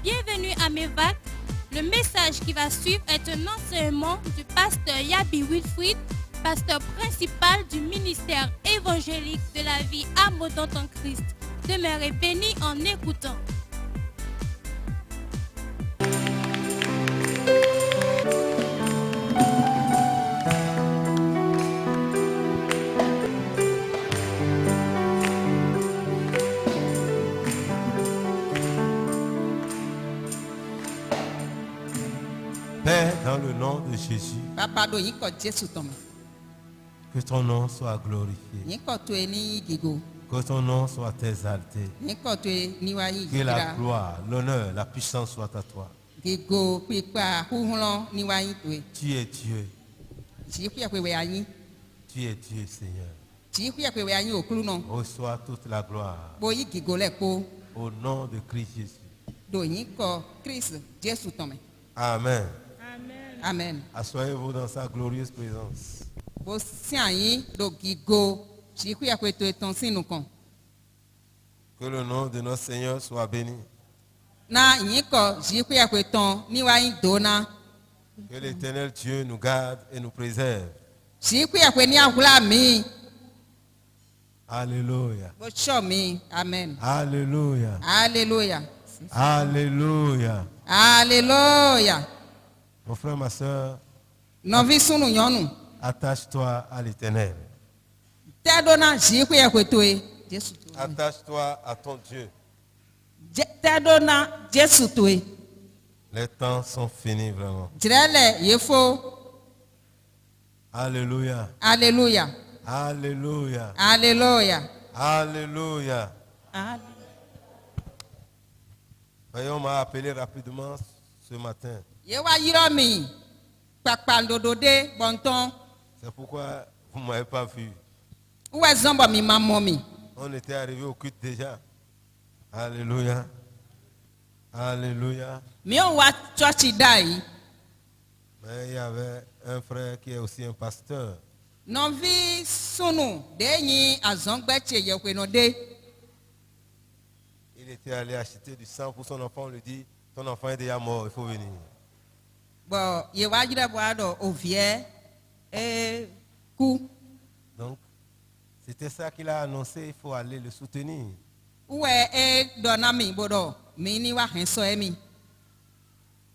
Bienvenue à Mevac. Le message qui va suivre est un enseignement du pasteur Yabi Wilfrid, pasteur principal du ministère évangélique de la vie abondante en Christ. Demeurez bénis en écoutant. Père, dans le nom de Jésus, que ton nom soit glorifié, que ton nom soit exalté, que la gloire, l'honneur, la puissance soit à toi. Tu es Dieu. Tu es Dieu, Seigneur. Reçois toute la gloire au nom de Christ Jésus. Amen. Amen. Asseyez-vous dans sa glorieuse présence. Que le nom de notre Seigneur soit béni. Que l'Éternel Dieu nous garde et nous préserve. Alléluia. Amen. Alléluia. Alléluia. Alléluia. Alléluia. Mon frère, ma soeur, attache-toi à l'Éternel. Attache-toi à ton Dieu. Les temps sont finis vraiment. Alléluia. Alléluia. Alléluia. Alléluia. Alléluia. Voyons, on m'a appelé rapidement ce matin. C'est pourquoi vous ne m'avez pas vu. On était arrivé au culte déjà. Alléluia. Alléluia. Mais il y avait un frère qui est aussi un pasteur. Il était allé acheter du sang pour son enfant. On lui dit, ton enfant est déjà mort, il faut venir. Donc, c'était ça qu'il a annoncé, il faut aller le soutenir.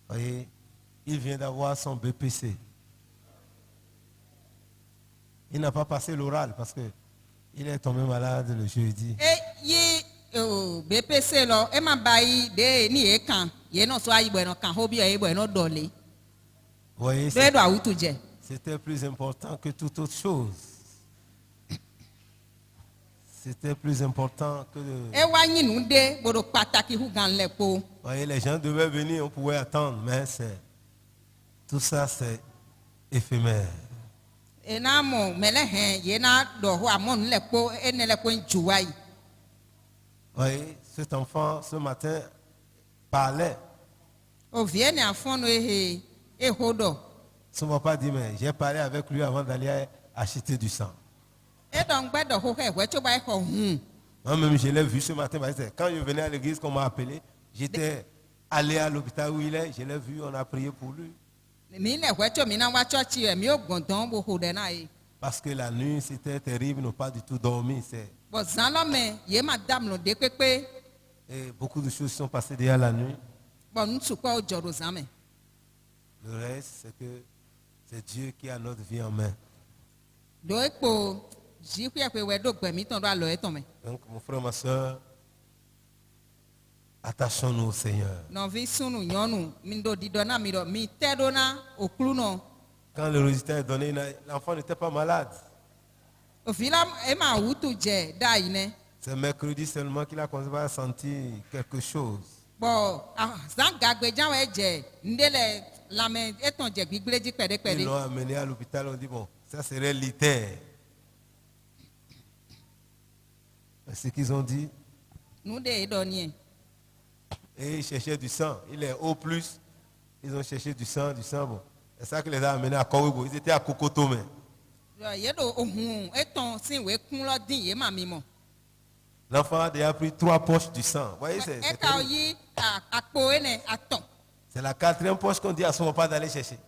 Voyez, il vient d'avoir son BPC. Il n'a pas passé l'oral parce qu'il est tombé malade le jeudi. Voyez, c'était plus important que toute autre chose. C'était plus important que voyez, les gens devaient venir, on pouvait attendre, mais tout ça c'est éphémère. Voyez, cet enfant ce matin parlait. Son papa dit, mais j'ai parlé avec lui avant d'aller acheter du sang. Moi-même, je l'ai vu ce matin. Quand je venais à l'église, qu'on m'a appelé, j'étais allé à l'hôpital où il est, je l'ai vu, on a prié pour lui. Parce que la nuit, c'était terrible, ne pas du tout dormir. Et beaucoup de choses sont passées déjà la nuit. Le reste, c'est que c'est Dieu qui a notre vie en main. Donc, mon frère, ma soeur, attachons-nous au Seigneur. Quand le résultat est donné, l'enfant n'était pas malade. C'est mercredi seulement qu'il a commencé à sentir quelque chose. Ils l'ont amené à l'hôpital, on dit bon, ça serait l'ITER. C'est ce qu'ils ont dit. Et ils cherchaient du sang. Il est au plus. Ils ont cherché du sang, bon. C'est ça qui les a amenés à Kouroubo. Ils étaient à Kokotome. L'enfant a déjà pris 3 poches du sang. Vous voyez, c'est la 4e poche qu'on dit à son papa d'aller chercher.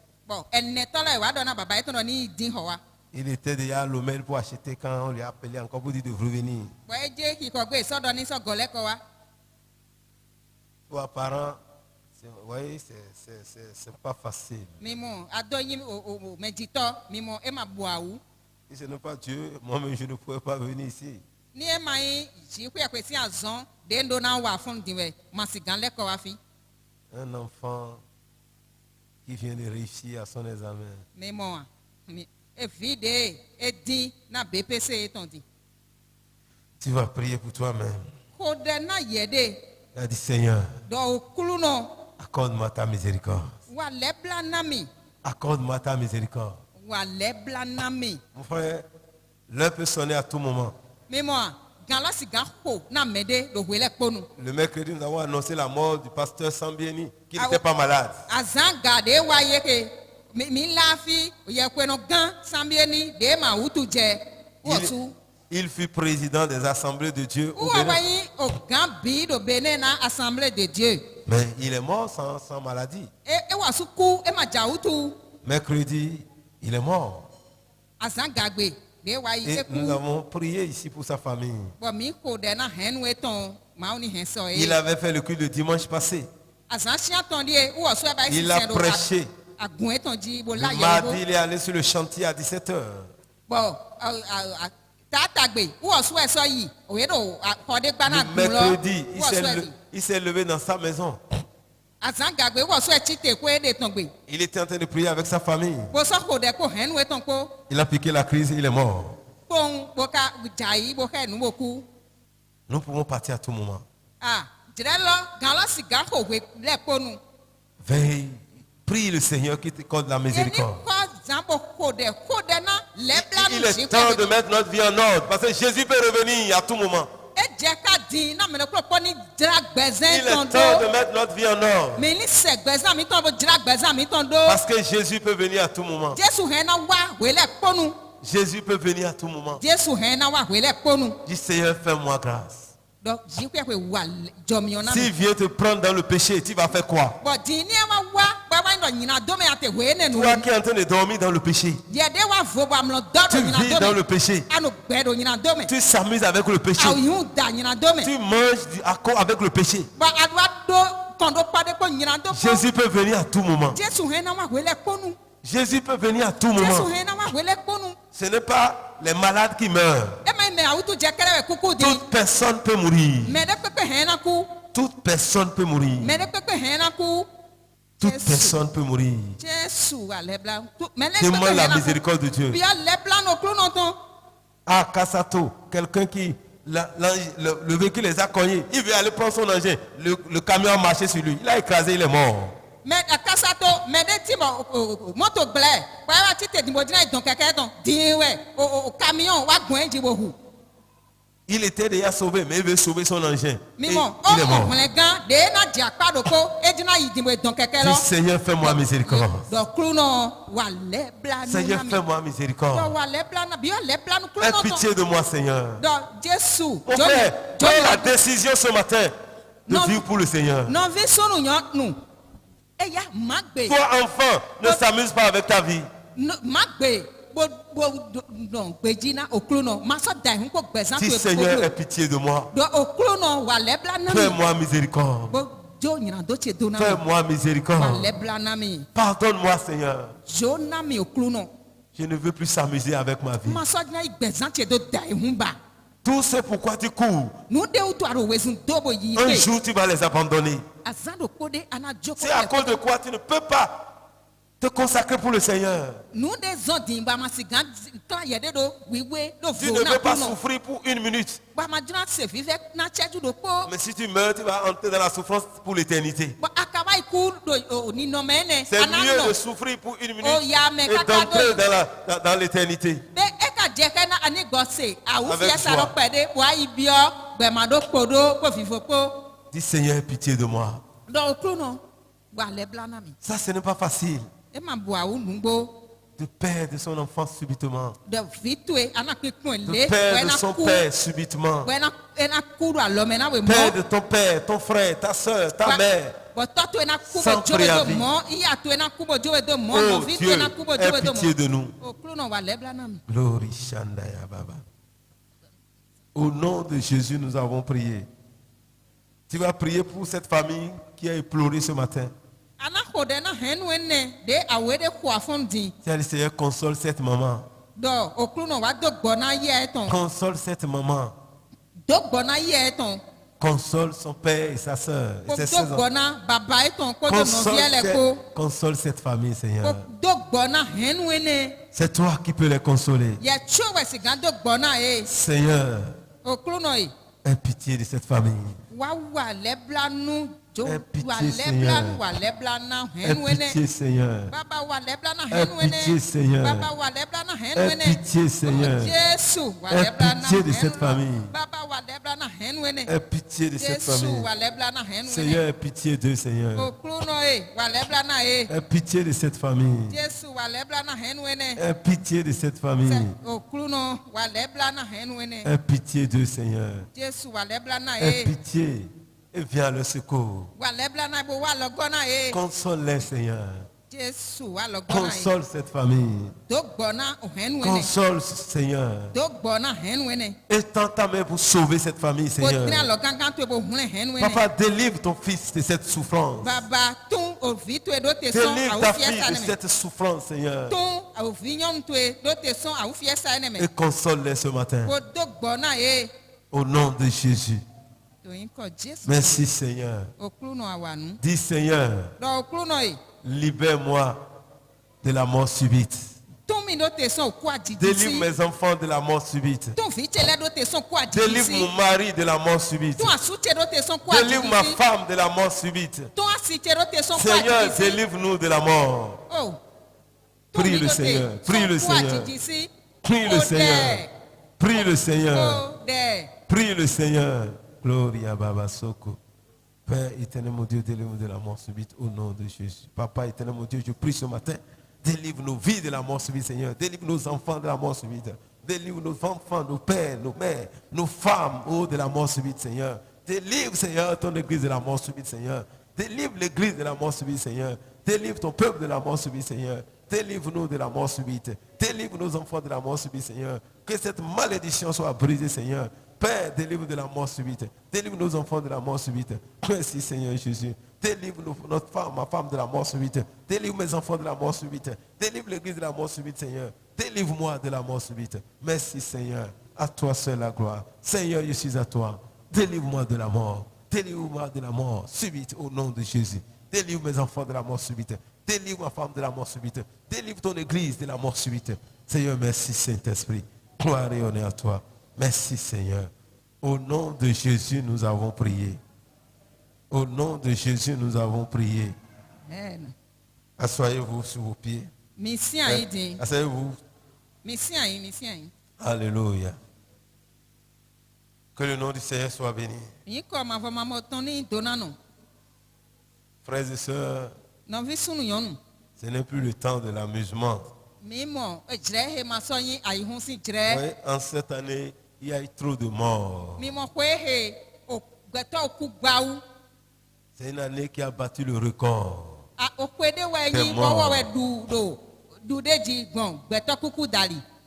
Il était déjà à l'Omel pour acheter quand on lui a appelé encore pour dire de revenir. Toi, parents, vous voyez, c'est pas facile. Si ce n'est pas Dieu, moi-même je ne pourrais pas venir ici. Un enfant qui vient de réussir à son examen. Tu vas prier pour toi-même. Il a dit, Seigneur, accorde-moi ta miséricorde. Accorde-moi ta miséricorde. Mon frère, l'heure peut sonner à tout moment. Le mercredi, nous avons annoncé la mort du pasteur Sambieni, qui n'était pas malade. Il fut président des assemblées de Dieu au Bénin. Mais il est mort sans maladie. Mercredi, il est mort. Et nous avons prié ici pour sa famille. Il avait fait le culte le dimanche passé. Il a prêché. Le mardi, il est allé sur le chantier à 17h. Le mercredi, il s'est levé dans sa maison. Il était en train de prier avec sa famille. Il a piqué la crise, il est mort. Nous pouvons partir à tout moment. Veille, prie le Seigneur qui te accorde la miséricorde. Il est temps de mettre notre vie en ordre parce que Jésus peut revenir à tout moment. Il est temps de mettre notre vie en ordre parce que Jésus peut venir à tout moment. Jésus peut venir à tout moment. Dis Seigneur, fais-moi grâce. S'il vient te prendre dans le péché, tu vas faire quoi? Toi qui es en train de dormir dans le péché, tu vis dans le péché, tu s'amuses avec le péché, tu manges du accord avec le péché. Jésus peut venir à tout moment. Jésus peut venir à tout moment. Ce n'est pas les malades qui meurent. Toute personne peut mourir. Toute personne peut mourir. Toute personne peut mourir. Demande la miséricorde de Dieu. Ah, Kassato, quelqu'un qui, le véhicule les a cognés, il veut aller prendre son engin. Le camion a marché sur lui. Il a écrasé, il est mort. Il était déjà sauvé, mais il veut sauver son engin. Il est mort. Dis Seigneur, fais-moi miséricorde. Seigneur, fais-moi miséricorde. Aie pitié de moi, Seigneur. Mon frère, prends la décision ce matin de vivre pour le Seigneur. Toi, enfant, ne s'amuse pas avec ta vie. Si Seigneur, aie pitié de moi. Fais-moi miséricorde. Fais-moi miséricorde. Pardonne-moi, Seigneur. Je ne veux plus s'amuser avec ma vie. Tout ce pourquoi tu cours, un jour tu vas les abandonner. C'est à cause de quoi tu ne peux pas te consacrer pour le Seigneur. Tu ne veux pas souffrir pour 1 minute. Mais si tu meurs, tu vas entrer dans la souffrance pour l'éternité. C'est mieux de souffrir pour 1 minute et d'entrer dans l'éternité. Dis Seigneur, pitié de moi. Ça, ce n'est pas facile. de perdre son enfant subitement, de perdre son père subitement, perdre ton père, ton frère, ta soeur, ta mère, sans préavis. Oh Dieu, aie pitié de nous. Glory Shandaya Baba. Au nom de Jésus, nous avons prié. Tu vas prier pour cette famille qui a éploré ce matin. Seigneur, console cette maman. Console cette maman. Console son père et sa soeur. Et ses sœurs. Console cette famille, Seigneur. C'est toi qui peux les consoler. Seigneur, aie pitié de cette famille. Aie pitié, Seigneur. Aie pitié, Seigneur. Aie pitié, Seigneur. Aie pitié, Seigneur. Aie pitié de cette famille. Aie pitié de cette famille. Seigneur, aie pitié d'eux, Seigneur. Aie pitié de cette famille. Aie pitié de cette famille. Aie pitié d'eux, Seigneur. Aie pitié. Et viens à leur secours. Console-les, Seigneur. Console cette famille. Console, Seigneur. Étends ta main pour sauver cette famille, Seigneur. Papa, délivre ton fils de cette souffrance. Délivre ta fille de cette souffrance, Seigneur. Et console-les ce matin. Au nom de Jésus. Merci, Seigneur. Dis, Seigneur, libère-moi de la mort subite. Délivre mes enfants de la mort subite. Délivre mon mari de la mort subite. Délivre ma femme de la mort subite. Seigneur, délivre-nous de la mort. Prie le Seigneur. Prie le Seigneur. Prie le Seigneur. Prie le Seigneur. Prie le Seigneur. Gloria Baba Soko. Père éternel, mon Dieu, délivre-nous de la mort subite au nom de Jésus. Papa éternel, mon Dieu, je prie ce matin. Délivre nos vies de la mort subite, Seigneur. Délivre nos enfants de la mort subite. Délivre nos enfants, nos pères, nos mères, nos femmes, de la mort subite, Seigneur. Délivre, Seigneur, ton église de la mort subite, Seigneur. Délivre l'église de la mort subite, Seigneur. Délivre ton peuple de la mort subite, Seigneur. Délivre-nous de la mort subite. Délivre nos enfants de la mort subite, Seigneur. Que cette malédiction soit brisée, Seigneur. Père, délivre de la mort subite. Délivre nos enfants de la mort subite. Merci, Seigneur Jésus. Délivre notre femme, ma femme de la mort subite. Délivre mes enfants de la mort subite. Délivre l'église de la mort subite, Seigneur. Délivre-moi de la mort subite. Merci, Seigneur. À toi seul la gloire. Seigneur, je suis à toi. Délivre-moi de la mort. Délivre-moi de la mort subite au nom de Jésus. Délivre mes enfants de la mort subite. Délivre ma femme de la mort subite. Délivre ton église de la mort subite. Seigneur, merci, Saint-Esprit. Gloire et honneur à toi. Merci, Seigneur. Au nom de Jésus, nous avons prié. Au nom de Jésus, nous avons prié. Amen. Asseyez-vous sur vos pieds. Asseyez-vous. Alléluia. Que le nom du Seigneur soit béni. Frères et sœurs, ce n'est plus le temps de l'amusement. Oui, en cette année, il y a eu trop de morts. C'est une année qui a battu le record des morts.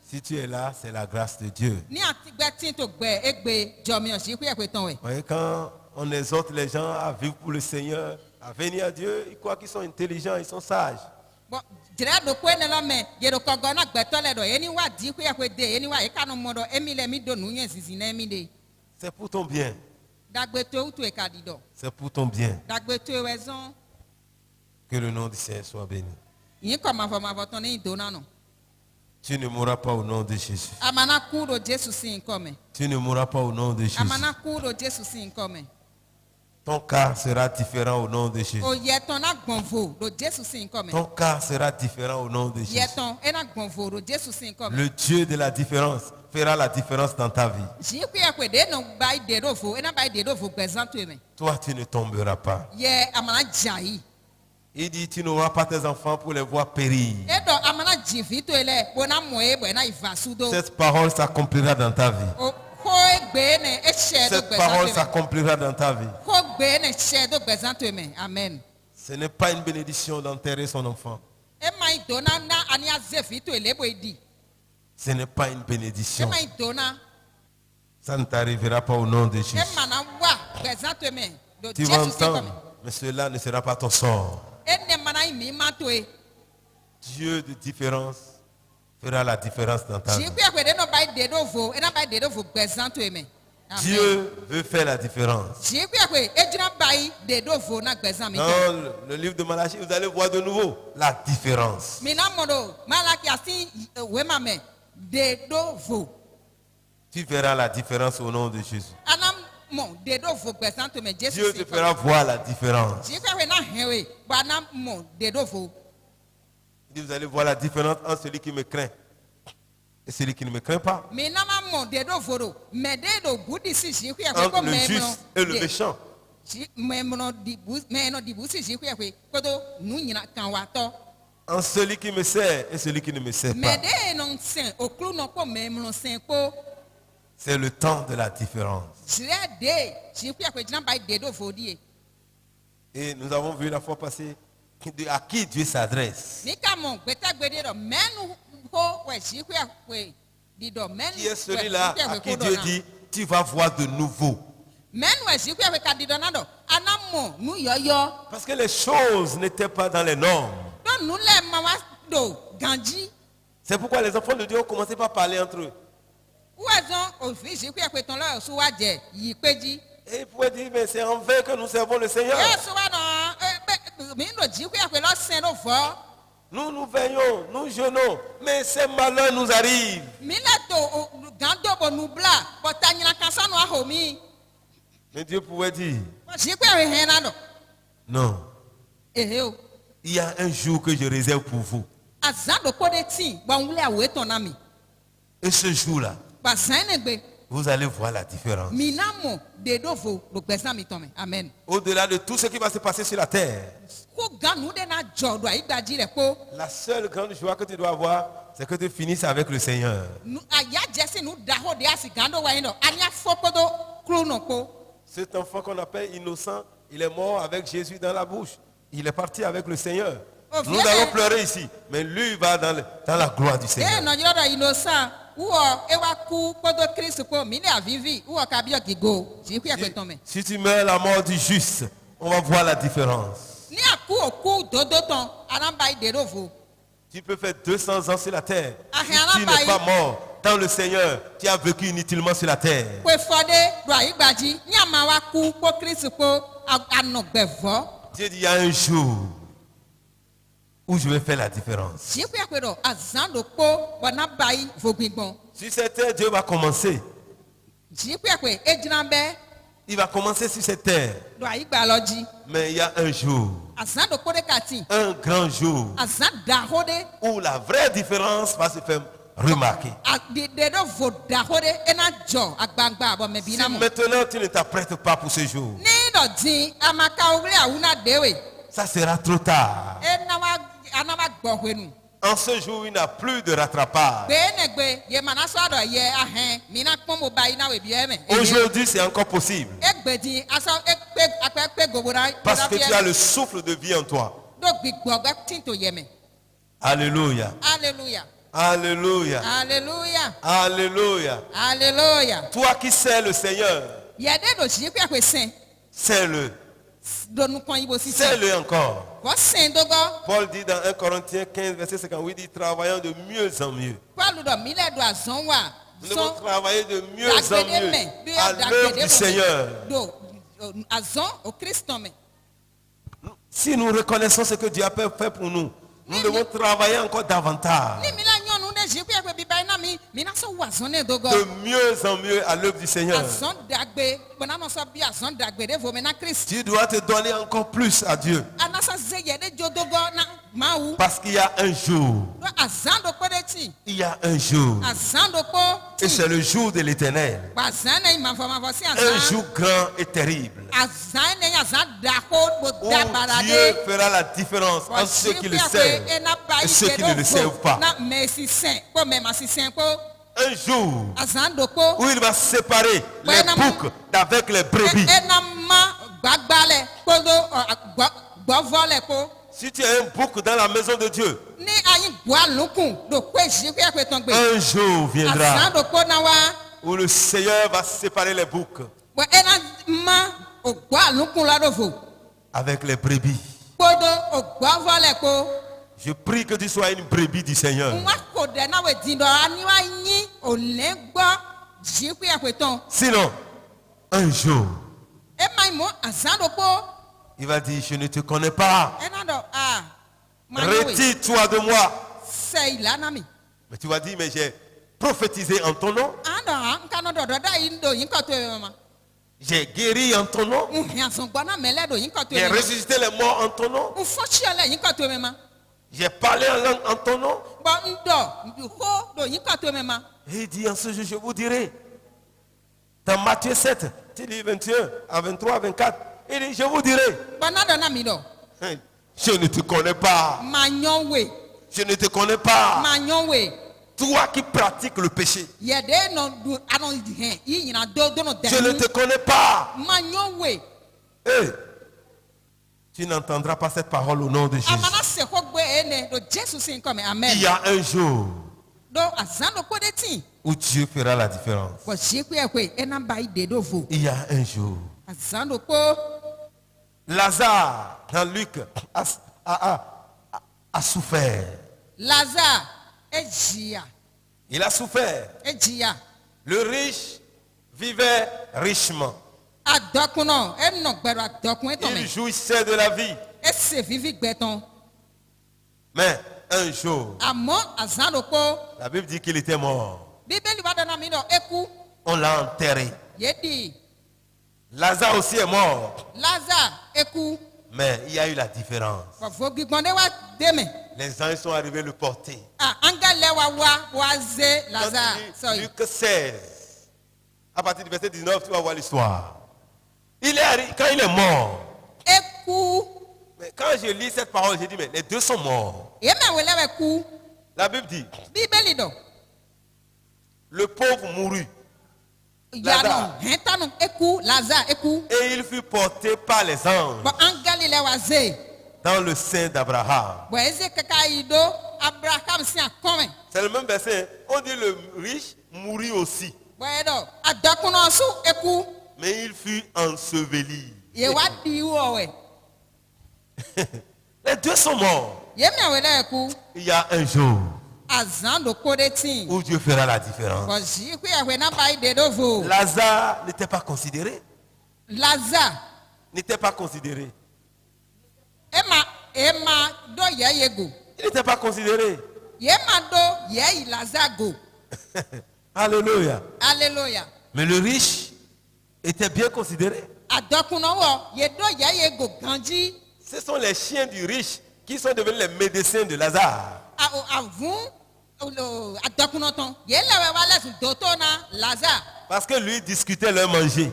Si tu es là, c'est la grâce de Dieu. Oui, quand on exhorte les gens à vivre pour le Seigneur, à venir à Dieu, ils croient qu'ils sont intelligents, ils sont sages. C'est pour ton bien. C'est pour ton bien. Que le nom du Seigneur soit béni. Tu ne mourras pas au nom de Jésus. Tu ne mourras pas au nom de Jésus. Ton cas sera différent au nom de Jésus. Ton cas sera différent au nom de Jésus. Le Dieu de la différence fera la différence dans ta vie. Toi, tu ne tomberas pas. Il dit, tu n'auras pas tes enfants pour les voir périr. Cette parole s'accomplira dans ta vie. Cette parole s'accomplira dans ta vie. Amen. Ce n'est pas une bénédiction d'enterrer son enfant. Ce n'est pas une bénédiction. Ça ne t'arrivera pas au nom de Jésus. Tu vas entendre, mais cela ne sera pas ton sort. Dieu de différence fera la différence dans ta vie. Dieu veut faire la différence. Dans le livre de Malachie, vous allez voir de nouveau la différence. Tu verras la différence au nom de Jésus. Dieu te fera voir la différence. Il dit, vous allez voir la différence entre celui qui me craint et celui qui ne me craint pas. Entre le juste et le méchant. Entre celui qui me sert et celui qui ne me sert pas. C'est le temps de la différence. Et nous avons vu la fois passée à qui Dieu s'adresse. Qui est celui-là à qui Dieu dit, tu vas voir de nouveau. Parce que les choses n'étaient pas dans les normes. C'est pourquoi les enfants de Dieu ont commencé par parler entre eux. Et ils pouvaient dire, mais c'est en vain que nous servons le Seigneur. Nous veillons, nous jeûnons, mais ces malheurs nous arrivent. Mais Dieu pouvait dire, non, il y a un jour que je réserve pour vous. Et ce jour-là, vous allez voir la différence. Au-delà de tout ce qui va se passer sur la terre, la seule grande joie que tu dois avoir, c'est que tu finisses avec le Seigneur. Cet enfant qu'on appelle innocent, il est mort avec Jésus dans la bouche. Il est parti avec le Seigneur. Nous allons pleurer ici, mais lui va dans la gloire du Seigneur. Si tu meurs la mort du juste, on va voir la différence. Tu peux faire 200 ans sur la terre. Si tu n'es pas mort dans le Seigneur, tu as vécu inutilement sur la terre. Dieu dit, il y a un jour où je vais faire la différence. Sur cette terre, Dieu va commencer. Il va commencer sur cette terre. Mais il y a un jour, un grand jour, où la vraie différence va se faire remarquer. Si maintenant tu ne t'apprêtes pas pour ce jour, ça sera trop tard. En ce jour, il n'y a plus de rattrapage. Aujourd'hui, c'est encore possible. Parce que tu as le souffle de vie en toi. Alléluia. Alléluia. Alléluia. Alléluia. Alléluia. Alléluia. Toi qui sais le Seigneur, sais-le. Sais-le encore. Paul dit dans 1 Corinthiens 15, verset 58, il dit, travaillant de mieux en mieux. Nous devons travailler de mieux en mieux à l'œuvre du Seigneur. Si nous reconnaissons ce que Dieu a fait pour nous, nous devons travailler encore davantage. De mieux en mieux à l'œuvre du Seigneur. Tu dois te donner encore plus à Dieu. Parce qu'il y a un jour. Il y a un jour. Et c'est le jour de l'Éternel. Un jour grand et terrible. Où Dieu fera la différence entre ceux qui le servent et ceux qui ne le servent pas. Un jour où il va séparer les boucs d'avec les brebis. Si tu as un bouc dans la maison de Dieu, un jour viendra où le Seigneur va séparer les boucs avec les brebis. Je prie que tu sois une brebis du Seigneur. Sinon, un jour, il va dire, je ne te connais pas. Retire-toi de moi. Mais tu vas dire, mais j'ai prophétisé en ton nom. J'ai guéri en ton nom. J'ai ressuscité les morts en ton nom. J'ai parlé en langue en ton nom. Et il dit, en ce jour, je vous dirai. Dans Matthieu 7, tu dis 21 à 23, 24. Il dit, je vous dirai. Je ne te connais pas. Je ne te connais pas. Toi qui pratiques le péché. Je ne te connais pas. Hey, tu n'entendras pas cette parole au nom de Jésus. Il y a un jour où Dieu fera la différence. Il y a un jour. Lazare, dans Luc, a souffert. Il a souffert. Le riche vivait richement. Il jouissait de la vie. Mais un jour, la Bible dit qu'il était mort. On l'a enterré. Lazare aussi est mort. Mais il y a eu la différence. Les anges sont arrivés le porter. Luc 16. À partir du verset 19, tu vas voir l'histoire. Quand il est mort. Mais quand je lis cette parole, je dis, mais les deux sont morts. La Bible dit, le pauvre mourut. Lazare. Et il fut porté par les anges dans le sein d'Abraham. C'est le même verset. On dit le riche mourut aussi. Mais il fut enseveli. Les deux sont morts. Il y a un jour où Dieu fera la différence. Lazare n'était pas considéré. N'était pas considéré. Il n'était pas considéré. Alléluia. Alléluia. Mais le riche était bien considéré. Ce sont les chiens du riche qui sont devenus les médecins de Lazare. Parce que lui discutait leur manger.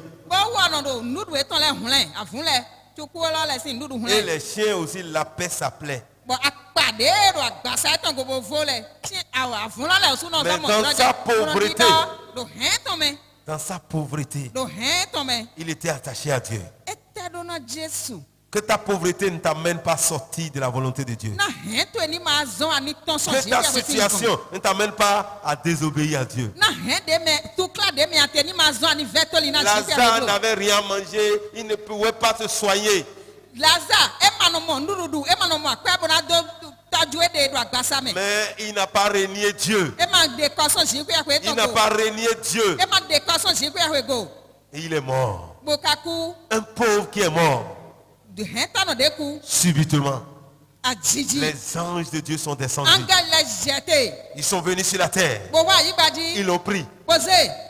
Et les chiens aussi lapaient sa plaie. Mais dans sa pauvreté, il était attaché à Dieu. Que ta pauvreté ne t'amène pas à sortir de la volonté de Dieu. Que ta situation ne t'amène pas à désobéir à Dieu. Lazare n'avait rien mangé, il ne pouvait pas se soigner. Mais il n'a pas renié Dieu. Il n'a pas renié Dieu. Et il est mort. Un pauvre qui est mort. Subitement, les anges de Dieu sont descendus. Ils sont venus sur la terre. Ils l'ont pris.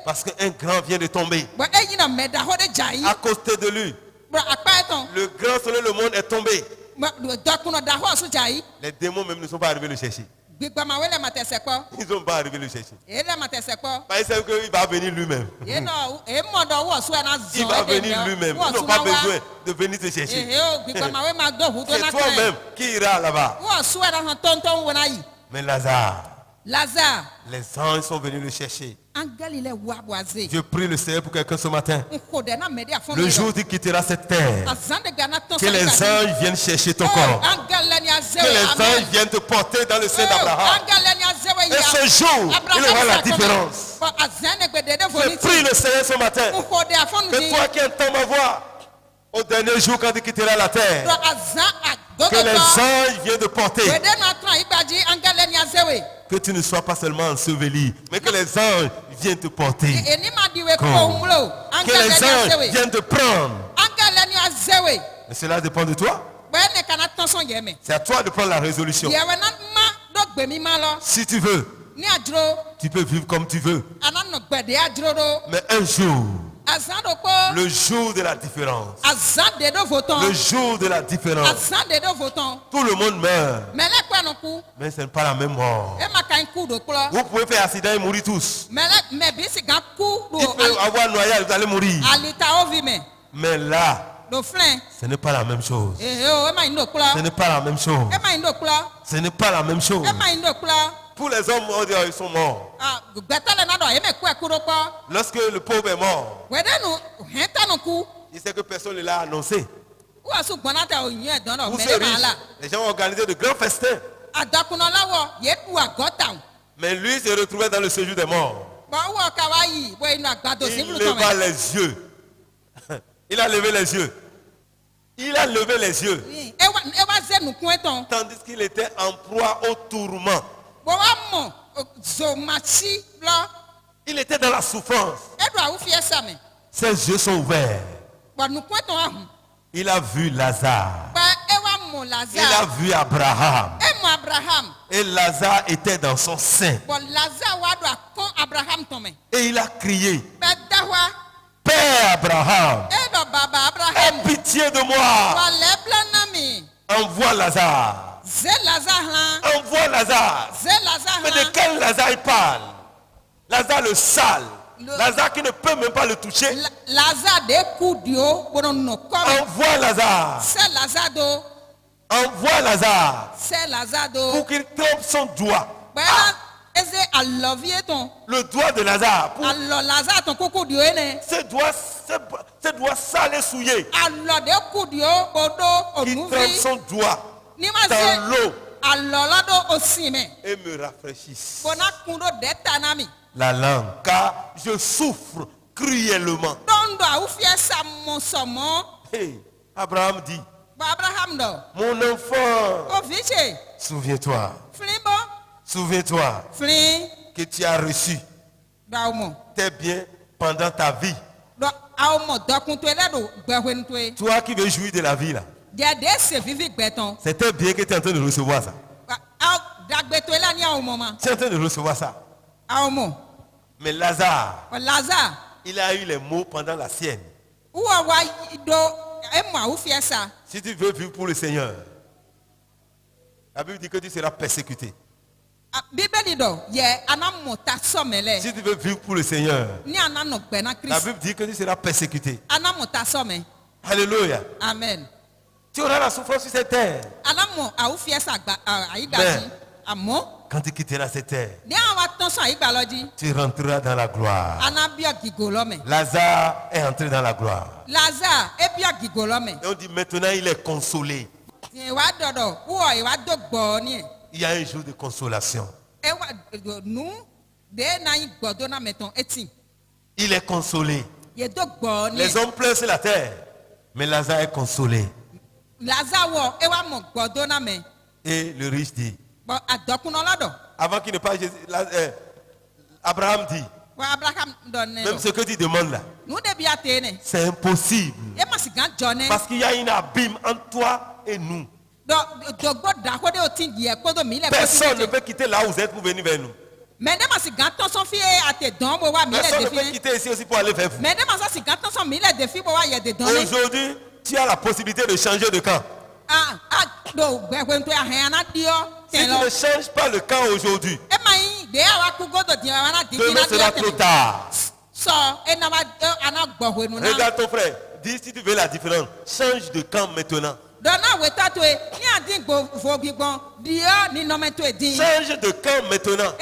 Parce qu'un grand vient de tomber. À côté de lui, le grand selon le monde est tombé. Les démons même ne sont pas arrivés le chercher. Ils ne sont pas arrivés le chercher. Parce qu'il va venir lui-même. Il va venir lui-même. Ils n'ont pas besoin de venir te chercher. C'est toi-même qui ira là-bas. Mais Lazare, les anges sont venus le chercher. Je prie le Seigneur pour quelqu'un ce matin. Le jour où tu quitteras cette terre, que les anges viennent chercher ton corps. Que les anges viennent te porter dans le sein d'Abraham. Et ce jour, il y aura la différence. Je prie le Seigneur ce matin. Que toi qui entends ma voix, au dernier jour quand tu quitteras la terre, que les anges viennent te porter. Que tu ne sois pas seulement enseveli, mais que les anges viennent te porter. Que les anges viennent te prendre. Et cela dépend de toi. C'est à toi de prendre la résolution. Si tu veux, tu peux vivre comme tu veux. Mais un jour, le jour de la différence. Le jour de la différence. Tout le monde meurt. Mais ce n'est pas la même mort. Vous pouvez faire accident et mourir tous. Il peut avoir noyade, vous allez mourir. Mais là, ce n'est pas la même chose. Ce n'est pas la même chose. Ce n'est pas la même chose. Pour les hommes, on dit ils sont morts. Lorsque le pauvre est mort, il sait que personne ne l'a annoncé. Pour ceux riches, les gens ont organisé de grands festins. Mais lui se retrouvait dans le séjour des morts. Il leva les yeux. Il a levé les yeux. Il a levé les yeux. Tandis qu'il était en proie au tourment. Il était dans la souffrance. Ses yeux sont ouverts. Il a vu Lazare. Il a vu Abraham. Et Lazare était dans son sein. Et il a crié: Père Abraham, aie pitié de moi. Envoie Lazare. Envoie Lazare. Mais de quel Lazare il parle? Lazare le sale. Lazare qui ne peut même pas le toucher. Envoie Lazare. Envoie Lazare. Pour qu'il trempe son doigt. Le doigt de Lazare. Ce doigt sale et souillé. Il trempe son doigt dans l'eau et me rafraîchisse la langue, car je souffre cruellement. Hey, Abraham dit: mon enfant, souviens-toi que tu as reçu tes biens pendant ta vie. Toi qui veux jouir de la vie là, c'est un bien que tu es en train de recevoir ça. Tu es en train de recevoir ça. Mais Lazare, il a eu les mots pendant la sienne. Si tu veux vivre pour le Seigneur, la Bible dit que tu seras persécuté. Si tu veux vivre pour le Seigneur, la Bible dit que tu seras persécuté. Alléluia. Amen. Tu auras la souffrance sur cette terre. Mais quand tu quitteras cette terre, tu rentreras dans la gloire. Lazare est entré dans la gloire. Et on dit maintenant il est consolé. Il y a un jour de consolation. Il est consolé. Les hommes pleurent sur la terre, mais Lazare est consolé. Et le riche dit, avant qu'il ne parle, Abraham dit, même ce que tu demandes là, c'est impossible. Parce qu'il y a un abîme entre toi et nous. Personne ne peut quitter là où vous êtes pour venir vers nous. Personne ne peut quitter ici aussi pour aller vers vous. Aujourd'hui, tu as la possibilité de changer de camp. Si tu ne changes pas le camp aujourd'hui, demain sera trop tard. Regarde ton frère. Dis si tu veux la différence. Change de camp maintenant. Change de camp maintenant.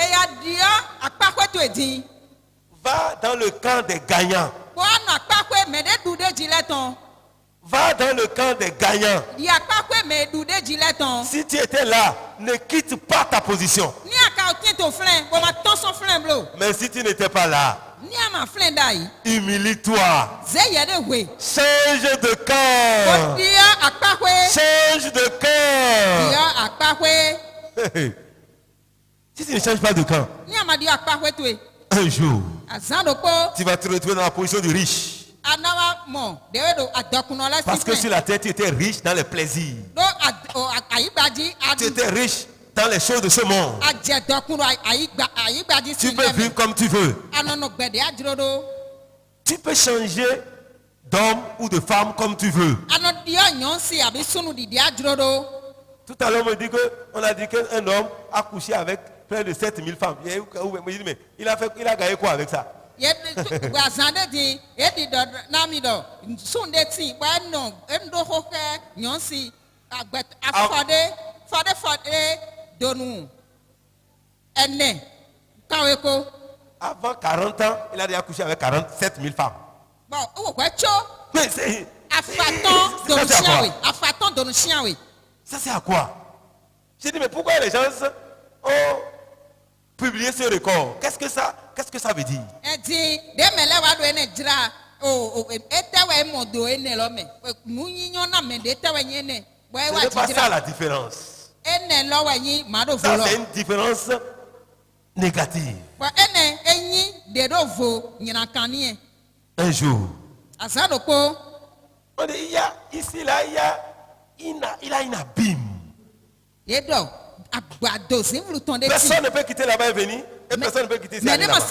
Va dans le camp des gagnants. Va dans le camp des gagnants. Si tu étais là, ne quitte pas ta position. Mais si tu n'étais pas là, humilie-toi. Change de camp. Change de camp. Si tu ne changes pas de camp, un jour, tu vas te retrouver dans la position du riche. Parce que sur la terre, tu étais riche dans les plaisirs. Tu étais riche dans les choses de ce monde. Tu peux vivre comme tu veux. Tu peux changer d'homme ou de femme comme tu veux. Tout à l'heure, on me dit qu'on a dit qu'un homme a couché avec près de 7000 femmes. Mais il a gagné quoi avec ça? Avant 40 ans, il a déjà couché avec 47 000 femmes. Mais c'est... Ça c'est à quoi? J'ai dit mais pourquoi les gens ont publié ce record? Qu'est-ce que ça veut dire? Ce n'est pas ça la différence. Ça c'est une différence négative. Un jour, on dit, il a une abîme. Personne ne peut quitter là-bas et venir. Et personne ne peut quitter ici et aller là-bas.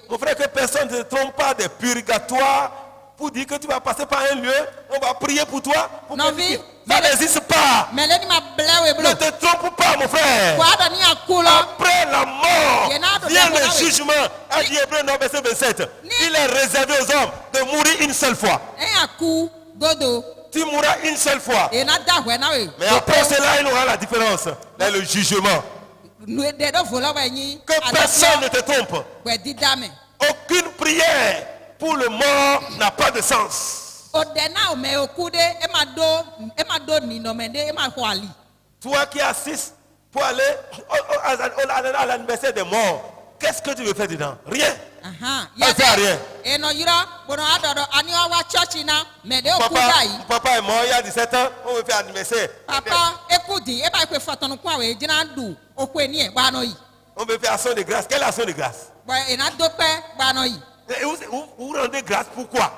Mon frère, que personne ne te trompe pas des purgatoires pour dire que tu vas passer par un lieu, on va prier pour toi. Ça n'existe pas. Ne te trompe pas, mon frère. Après la mort, vient le jugement. A dit Hébreux 9, verset 27. Il est réservé aux hommes de mourir une seule fois. Tu mourras une seule fois. Mais après cela, il aura la différence dans le jugement. Que personne ne te trompe. Aucune prière pour le mort n'a pas de sens. Toi qui assistes pour aller à l'anniversaire des morts, qu'est-ce que tu veux faire dedans? Rien. On ne fait rien. Papa est mort il y a 17 ans, on veut faire anniversaire. On veut faire action de grâce. Quelle action de grâce? Vous rendez grâce pourquoi?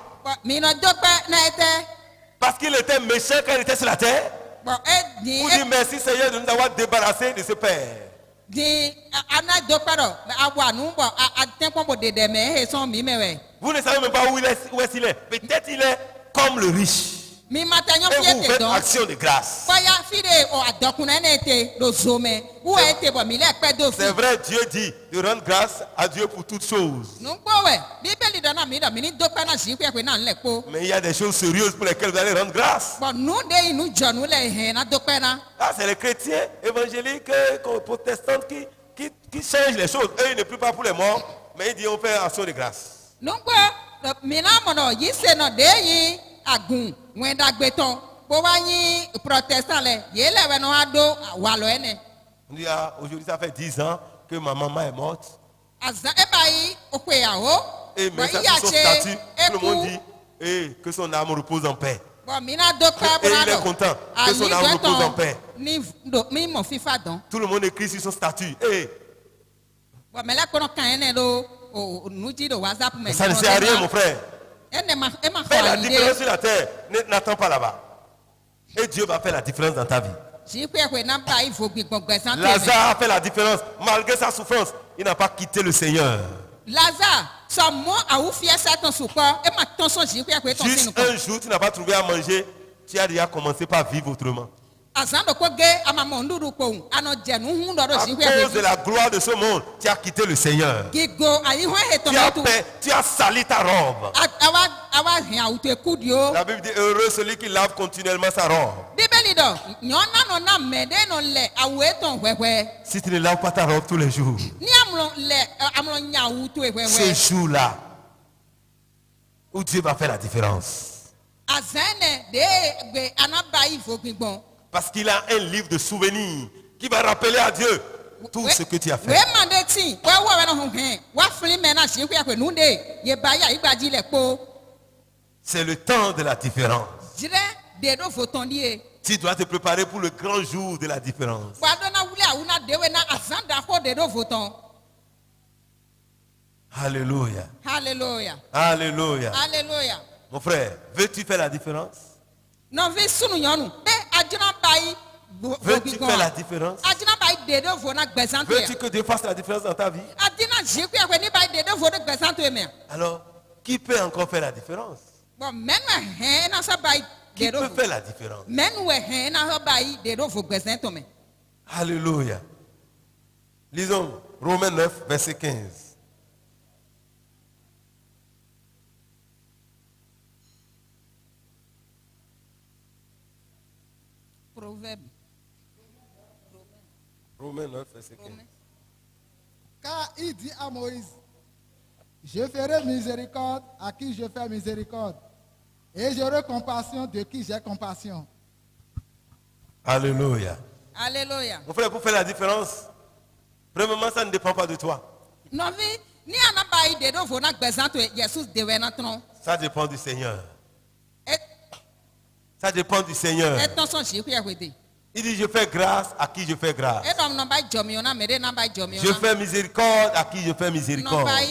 Parce qu'il était méchant quand il était sur la terre. Vous dites merci Seigneur de nous avoir débarrassés de ce père. Vous ne savez même pas où est-il est. Peut-être il est comme le riche. Et vous faites action de grâce. C'est vrai, Dieu dit de rendre grâce à Dieu pour toutes choses. Mais il y a des choses sérieuses pour lesquelles vous allez rendre grâce. C'est les chrétiens évangéliques, protestants qui changent les choses. Eux, ils ne prient pas pour les morts, mais ils disent on fait action de grâce. Aujourd'hui, ça fait 10 ans que ma maman est morte. Et mais ça, sur son statut, tout le monde dit que son âme repose en paix. Et il est content que son âme repose en paix. Tout le monde écrit sur son statut. Ça ne sert à rien, mon frère. Fais la différence sur la terre. N'attends pas là-bas. Et Dieu va faire la différence dans ta vie. Lazare a fait la différence. Malgré sa souffrance, il n'a pas quitté le Seigneur. Juste un jour, tu n'as pas trouvé à manger, tu as déjà commencé par vivre autrement. À cause de la gloire de ce monde, tu as quitté le Seigneur. Tu as sali ta robe. La Bible dit heureux celui qui lave continuellement sa robe. Si tu ne laves pas ta robe tous les jours, ce jour-là où Dieu va faire la différence. Parce qu'il a un livre de souvenirs qui va rappeler à Dieu tout ce que tu as fait. C'est le temps de la différence. Tu dois te préparer pour le grand jour de la différence. Alléluia. Alléluia. Alléluia. Alléluia. Mon frère, veux-tu faire la différence? Veux-tu faire la différence? Veux-tu que Dieu fasse la différence dans ta vie? Alors, qui peut encore faire la différence? Qui peut faire la différence? Alléluia. Lisons Romains 9, verset 15. Romains 9, verset 15. Car il dit à Moïse, je ferai miséricorde à qui je fais miséricorde, et j'aurai compassion de qui j'ai compassion. Alléluia. Alléluia. Mon frère, pour faire la différence, premièrement, ça ne dépend pas de toi. Ça dépend du Seigneur. Ça dépend du Seigneur. Il dit, je fais grâce à qui je fais grâce. Je fais miséricorde à qui je fais miséricorde. Ça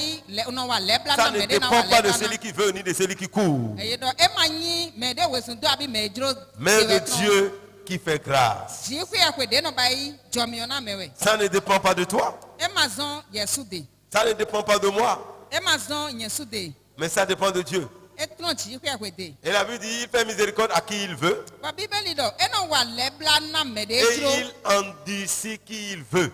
ne dépend pas de celui qui veut ni de celui qui court. Mais de Dieu qui fait grâce. Ça ne dépend pas de toi. Ça ne dépend pas de moi. Mais ça dépend de Dieu. Et la Bible dit, il fait miséricorde à qui il veut. Et il endurcit qui il veut.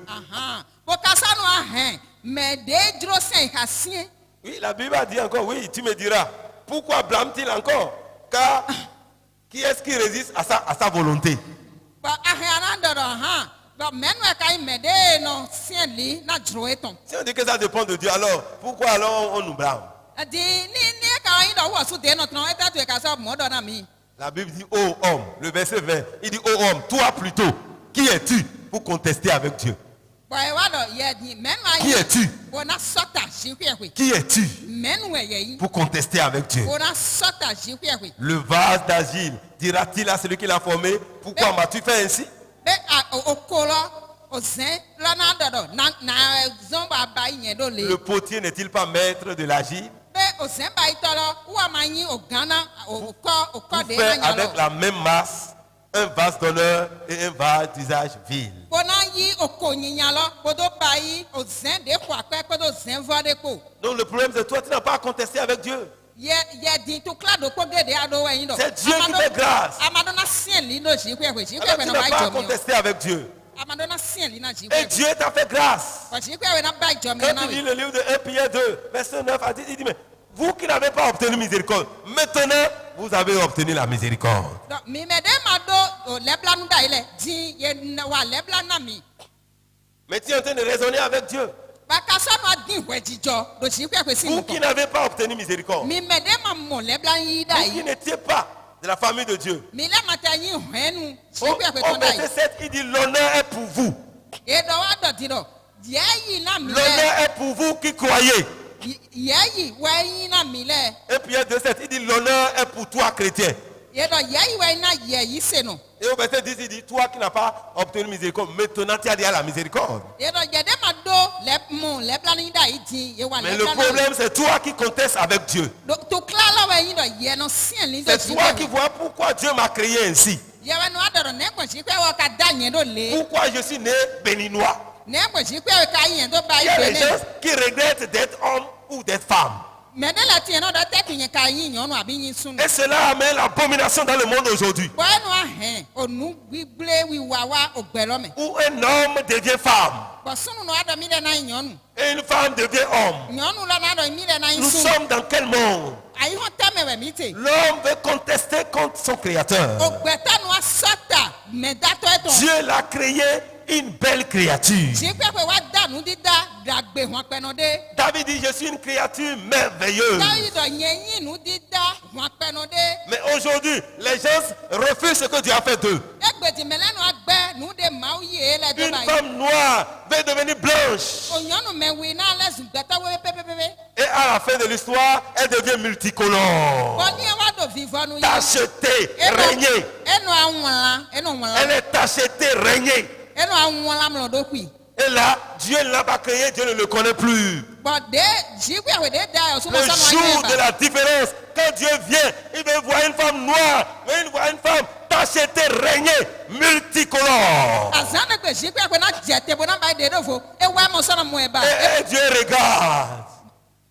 Oui, la Bible a dit encore, oui, tu me diras, pourquoi blâme-t-il encore? Car qui est-ce qui résiste à sa volonté? Si on dit que ça dépend de Dieu, alors pourquoi alors on nous blâme? La Bible dit, ô homme, le verset 20, il dit, ô homme, toi plutôt, qui es-tu pour contester avec Dieu? Qui es-tu? Qui es-tu pour contester avec Dieu? Le vase d'argile dira-t-il à celui qui l'a formé, pourquoi m'as-tu fait ainsi? Le potier n'est-il pas maître de l'argile? Pour faire avec la même masse un vase d'honneur et un vase d'usage vil. Donc le problème c'est toi, tu n'as pas à contester avec Dieu. C'est Dieu qui fait grâce. Alors tu n'as pas à contester avec Dieu. Et Dieu t'a fait grâce. Quand tu lis le livre de 1 Pierre 2, verset 9 à 10, il dit, mais vous qui n'avez pas obtenu miséricorde, maintenant vous avez obtenu la miséricorde. Mais tu es en train de raisonner avec Dieu. Vous qui n'avez pas obtenu miséricorde, vous qui n'étiez pas de la famille de Dieu. Au verset 7, il dit l'honneur est pour vous. L'honneur est pour vous qui croyez. Et Pierre 2,7, il dit l'honneur est pour toi chrétien. Et au verset 10, il dit toi qui n'as pas obtenu miséricorde, maintenant tu as déjà la miséricorde. Mais le problème c'est toi qui contestes avec Dieu. C'est toi qui vois pourquoi Dieu m'a créé ainsi. Pourquoi je suis né béninois. Il y a des gens qui regrettent d'être homme ou d'être femme. Et cela amène l'abomination dans le monde aujourd'hui. Où un homme devient femme. Et une femme devient homme. Nous sommes dans quel monde? L'homme veut contester contre son créateur. Dieu l'a créé une belle créature. David dit, je suis une créature merveilleuse. Mais aujourd'hui, les gens refusent ce que Dieu a fait d'eux. Une femme noire veut devenir blanche. Et à la fin de l'histoire, elle devient multicolore. Tachetée, régnée. Elle est tachetée, régnée. Et là, Dieu ne l'a pas créé, Dieu ne le connaît plus. Le jour de la différence, quand Dieu vient, il veut voir une femme noire, il voit une femme tachetée, régnée, multicolore. Et Dieu regarde.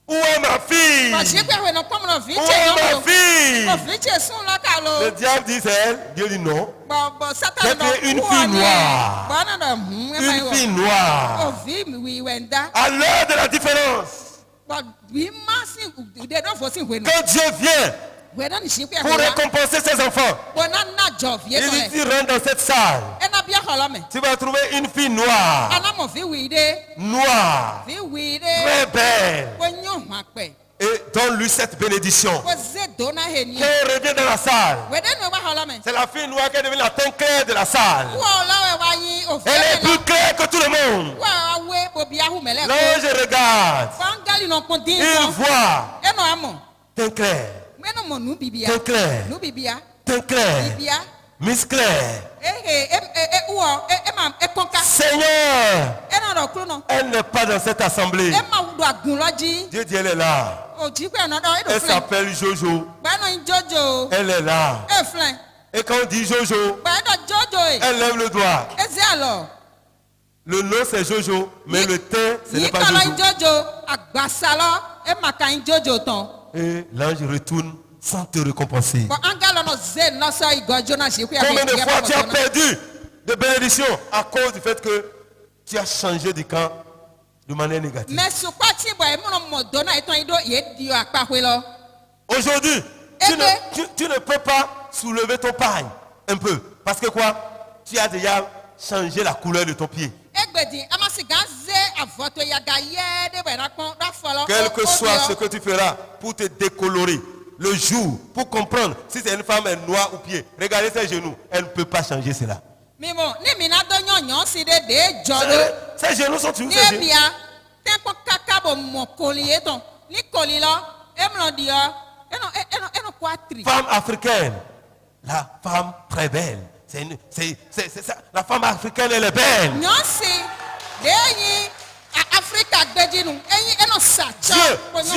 Où est ma fille? Où est ma fille? Le diable dit c'est elle. Dieu dit non. J'ai créé une fille noire. Une fille noire. À l'heure de la différence. Quand Dieu vient pour récompenser ses enfants, il dit tu rentres dans cette salle. Tu vas trouver une fille noire. Noire. Très belle. Et donne-lui cette bénédiction. Quand elle revient dans la salle, c'est la fille noire qui est devenue la teinte claire de la salle. Elle est plus claire que tout le monde. L'ange regarde. Il voit. Teinte claire. Teinte claire. Teinte claire. Miss Claire. Seigneur, elle n'est pas dans cette assemblée. Dieu dit elle est là. Elle s'appelle Jojo. Elle est là. Et quand on dit Jojo, elle lève le doigt. Le nom c'est Jojo, mais le teint ce n'est pas Jojo. Et l'ange retourne sans te récompenser. Combien de fois tu as perdu de bénédiction à cause du fait que tu as changé de camp de manière négative? Aujourd'hui, tu ne peux pas soulever ton pagne un peu. Parce que quoi? Tu as déjà changé la couleur de ton pied. Quel que soit ce que tu feras pour te décolorer, le jour, pour comprendre si c'est une femme noire ou pied, regardez ses genoux, elle ne peut pas changer cela. Ses genoux sont toujours ses genoux. Femme africaine, la femme très belle. C'est ça. La femme africaine, elle est belle. Dieu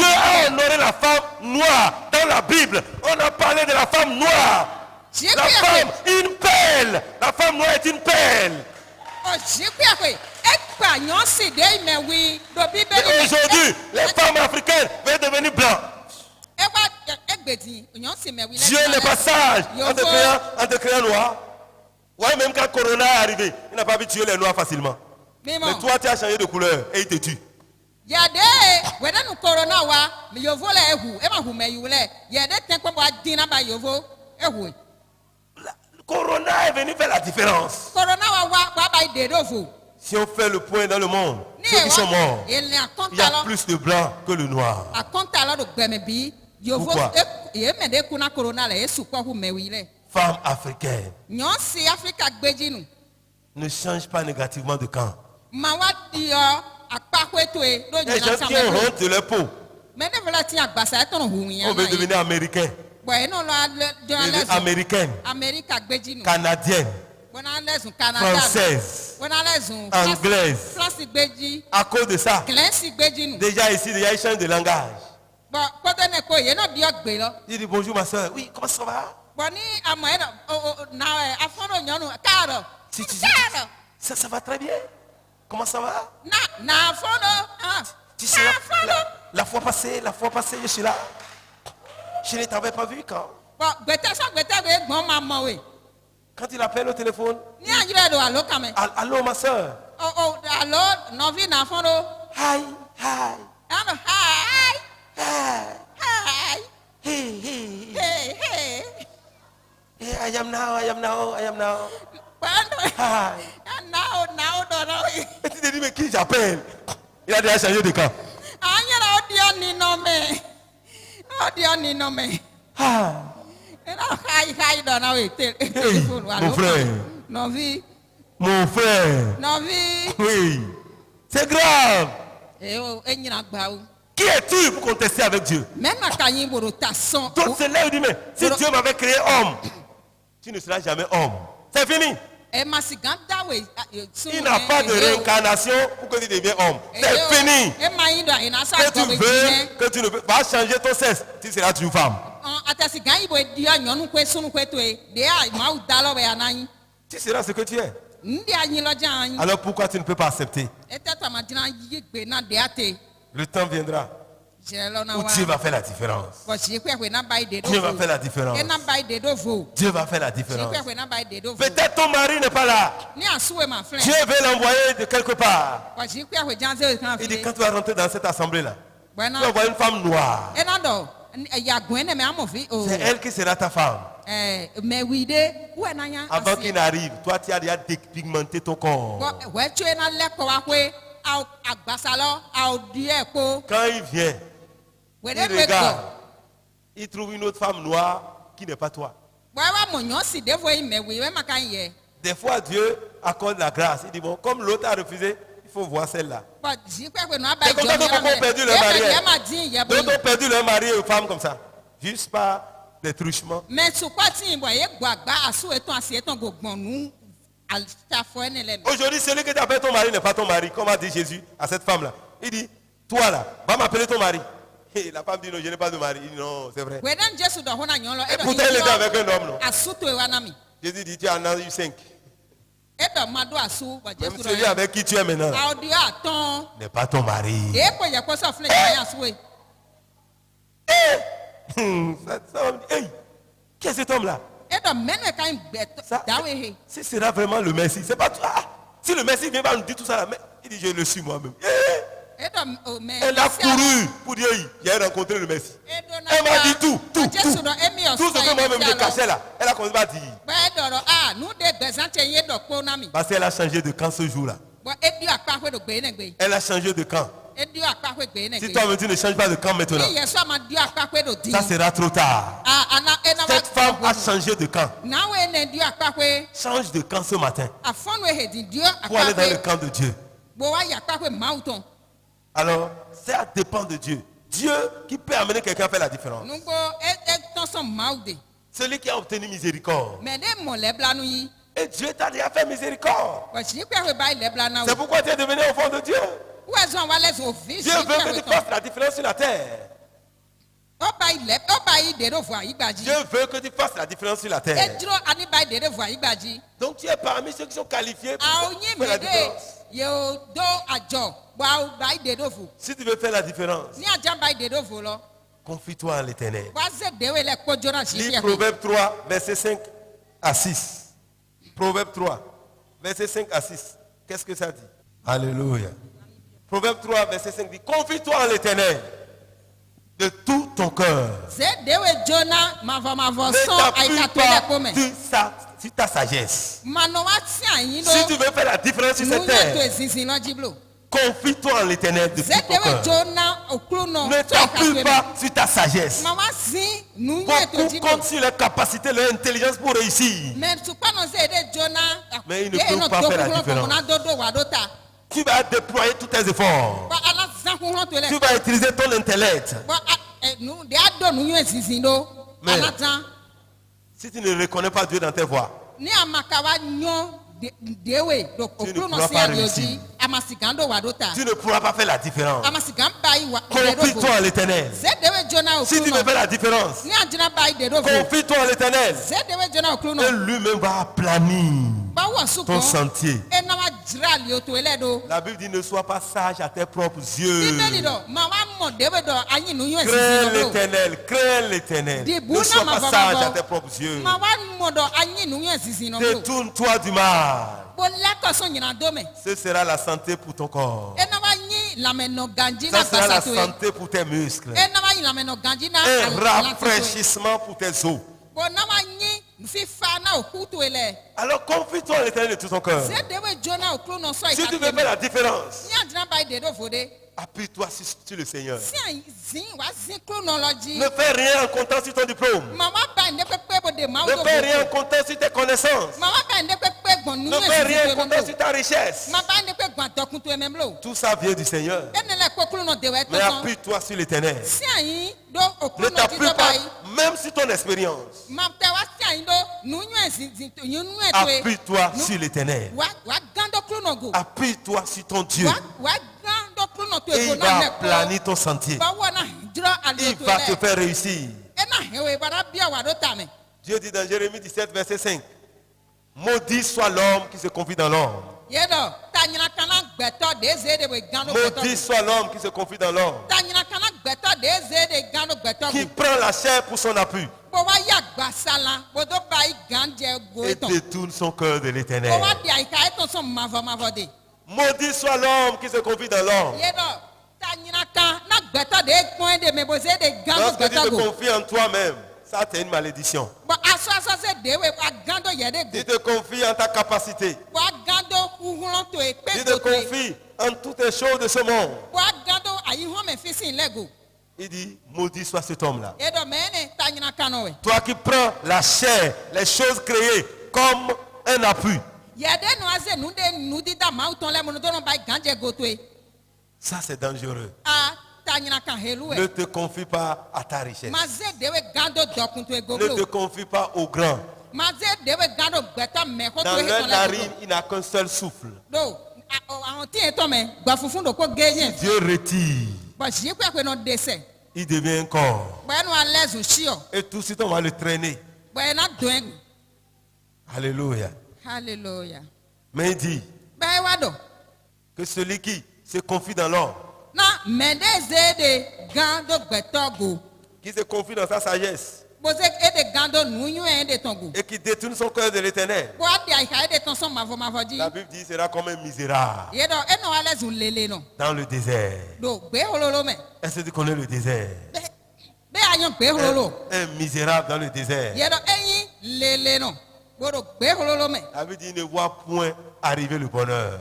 a honoré la femme noire dans la Bible. On a parlé de la femme noire. La femme, une perle. La femme noire est une perle. Et aujourd'hui, les femmes africaines veulent devenir blanches. Dieu n'est pas sage en te créant noir. Ouais, même quand Corona est arrivé, il n'a pas vu tuer les noirs facilement. Mais toi, tu as changé de couleur et il te tue. Corona est venu faire la différence. Si on fait le point dans le monde, ceux qui sont morts, il y a plus de blancs que de noirs. Pourquoi? Femme africaine, ne change pas négativement de camp. Les gens qui ont honte de leur peau, on veut devenir américain, américaine, canadienne, française, anglaise. À cause de ça, déjà ici, déjà ils changent de langage. Il dit bonjour ma soeur. Oui, comment ça va? Ça va très bien. Comment ça va? Tu sais, La fois passée, je suis là. Je ne t'avais pas vu quand. Quand il appelle au téléphone. Allô, ma soeur. Allô, Novi Nafono. Hi, hi. Hi. Hi. Hey, hey. Hey. Hey, I am now. Hi. Now, Et tu te dis, mais qui j'appelle? Il a déjà changé de camp. Mon frère. Novi. Mon frère. Novi. Oui. C'est grave. Qui es-tu pour contester avec Dieu? Donc c'est là où il dit, mais si Dieu m'avait créé homme, tu ne seras jamais homme. C'est fini. Il n'a pas de réincarnation pour que tu deviennes homme. C'est fini. Que tu veux, que tu ne veux pas changer ton sexe, tu seras toujours femme. Tu seras ce que tu es. Alors pourquoi tu ne peux pas accepter? Le temps viendra où Dieu va faire la différence. Dieu va faire la différence. Dieu va faire la différence. Peut-être ton mari n'est pas là. Dieu veut l'envoyer de quelque part. Il dit, quand tu vas rentrer dans cette assemblée-là, tu vas voir une femme noire. C'est elle qui sera ta femme. Avant qu'il n'arrive, toi tu as déjà dépigmenté ton corps. Quand il vient, il regarde, il trouve une autre femme noire qui n'est pas toi. Des fois, Dieu accorde la grâce. Il dit, bon, comme l'autre a refusé, il faut voir celle-là. C'est comme ça que beaucoup ont perdu leur mariage. D'autres ont perdu leur mari et femme comme ça. Juste par des truchements. Aujourd'hui, celui que tu appelles ton mari n'est pas ton mari. Comme a dit Jésus à cette femme-là. Il dit, toi là, va m'appeler ton mari. Et la femme dit, non, je n'ai pas de mari. Il dit, non, c'est vrai. Et pourtant, il était avec un homme, non? Jésus dit, tu en as eu 5. Même celui avec qui tu es maintenant n'est pas ton mari. Qui est cet homme-là? Si ce sera vraiment le Messie, c'est pas toi. Si le Messie vient nous dire tout ça, là, il dit, je le suis moi-même. Elle a couru pour dire, j'ai rencontré le Messie. Elle m'a dit tout. Tout ce que moi-même je cachais là, elle a commencé à dire. Parce qu'elle a changé de camp ce jour-là. Elle a changé de camp. Si toi-même tu ne changes pas de camp maintenant, ça sera trop tard. Cette femme a changé de camp. Change de camp ce matin pour aller dans le camp de Dieu. Alors, ça dépend de Dieu. Dieu qui peut amener quelqu'un à faire la différence. Celui qui a obtenu miséricorde. Et Dieu t'a déjà fait miséricorde. C'est pourquoi tu es devenu enfant de Dieu. Dieu veut que tu fasses la différence sur la terre. Dieu veut que tu fasses la différence sur la terre. Donc tu es parmi ceux qui sont qualifiés pour faire la différence. Si tu veux faire la différence, confie-toi en l'Éternel. Lis Proverbe 3, verset 5 à 6. Proverbe 3, verset 5 à 6. Qu'est-ce que ça dit? Alléluia. Proverbe 3, verset 5 dit, confie-toi en l'Éternel de tout ton cœur. Ne t'appuie pas sur ta sagesse. Si tu veux faire la différence sur cette terre, confie-toi en l'Éternel de tout ton cœur. Ne t'appuie pas sur ta sagesse. Beaucoup comptent sur leur capacité, leur intelligence pour réussir. Mais ils ne peuvent pas faire la différence. Tu vas déployer tous tes efforts. Tu vas utiliser ton intellect. Mais si tu ne reconnais pas Dieu dans tes voies, tu ne pourras pas réussir. Tu ne pourras pas faire la différence. Confie-toi en l'Éternel. Si tu veux faire la différence, confie-toi en l'Éternel. Et lui-même va aplanir ton sentier. La Bible dit ne sois pas sage à tes propres yeux. Crains l'Éternel, crains l'Éternel. Ne sois pas sage à tes propres yeux. Détourne-toi du mal. Ce sera la santé pour ton corps. Ça sera la santé pour tes muscles. Un rafraîchissement pour tes os. Alors confie-toi à l'Éternel de tout ton cœur. Si tu veux faire la différence, appuie-toi sur le Seigneur. Ne fais rien en comptant sur ton diplôme. Ne fais rien en comptant sur tes connaissances. Ne fais rien en comptant sur ta richesse. Tout ça vient du Seigneur. Mais appuie-toi sur l'Éternel. Ne t'appuie pas même sur ton expérience. Appuie-toi sur l'Éternel. Appuie-toi sur ton Dieu. Et il va planir ton sentier. Il va te faire réussir. Dieu dit dans Jérémie 17, verset 5. Maudit soit l'homme qui se confie dans l'homme. Maudit soit l'homme qui se confie dans l'homme. Qui prend la chair pour son appui. Et détourne son cœur de l'Éternel. Maudit soit l'homme qui se confie dans l'homme. Lorsque tu te confies en toi-même, ça c'est une malédiction. Tu te confies en ta capacité. Tu te confies en toutes les choses de ce monde. Il dit, maudit soit cet homme-là. Toi qui prends la chair, les choses créées comme un appui. Ça c'est dangereux. Ne te confie pas à ta richesse. Ne te confie pas au grand. Dans leur narine, il n'a qu'un seul souffle. Si Dieu retire, il devient un corps. Et tout de suite, on va le traîner. Alléluia. Alléluia. Mais il dit que celui qui se confie dans l'homme, qui se confie dans sa sagesse et qui détourne son cœur de l'Éternel, la Bible dit sera comme un misérable dans le désert. Est-ce que tu connais le désert? Un misérable dans le désert. La Bible dit ne voit point arriver le bonheur.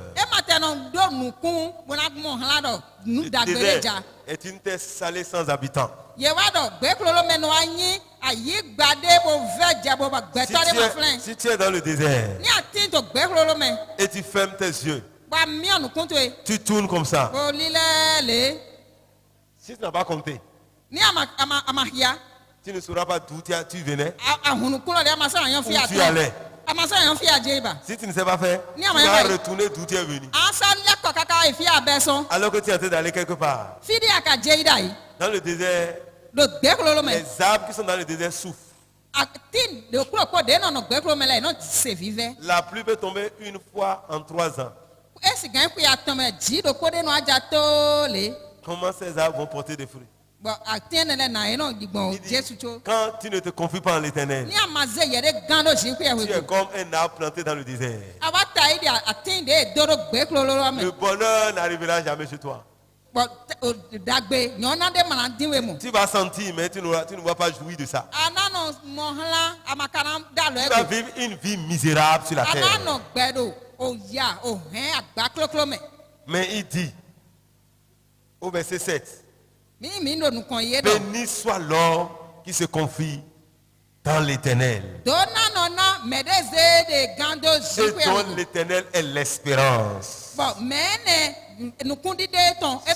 Le désert est une terre salée sans habitants. Si tu es dans le désert et tu fermes tes yeux, tu tournes comme ça. Si tu n'as pas compté, tu ne sauras pas d'où tu venais, où tu allais. Si tu ne sais pas faire, tu vas retourner d'où tu es venu. Alors que tu es en train d'aller quelque part. Dans le désert, les arbres qui sont dans le désert souffrent. La pluie peut tomber une fois en 3 ans. Comment ces arbres vont porter des fruits? Quand tu ne te confies pas en l'Éternel, tu es comme un arbre planté dans le désert. Le bonheur n'arrivera jamais chez toi. Tu vas sentir, mais tu ne vas pas jouir de ça. Tu vas vivre une vie misérable sur la terre. Mais il dit, au verset 7, béni soit l'homme qui se confie dans l'Éternel. Et dont l'Éternel est l'espérance.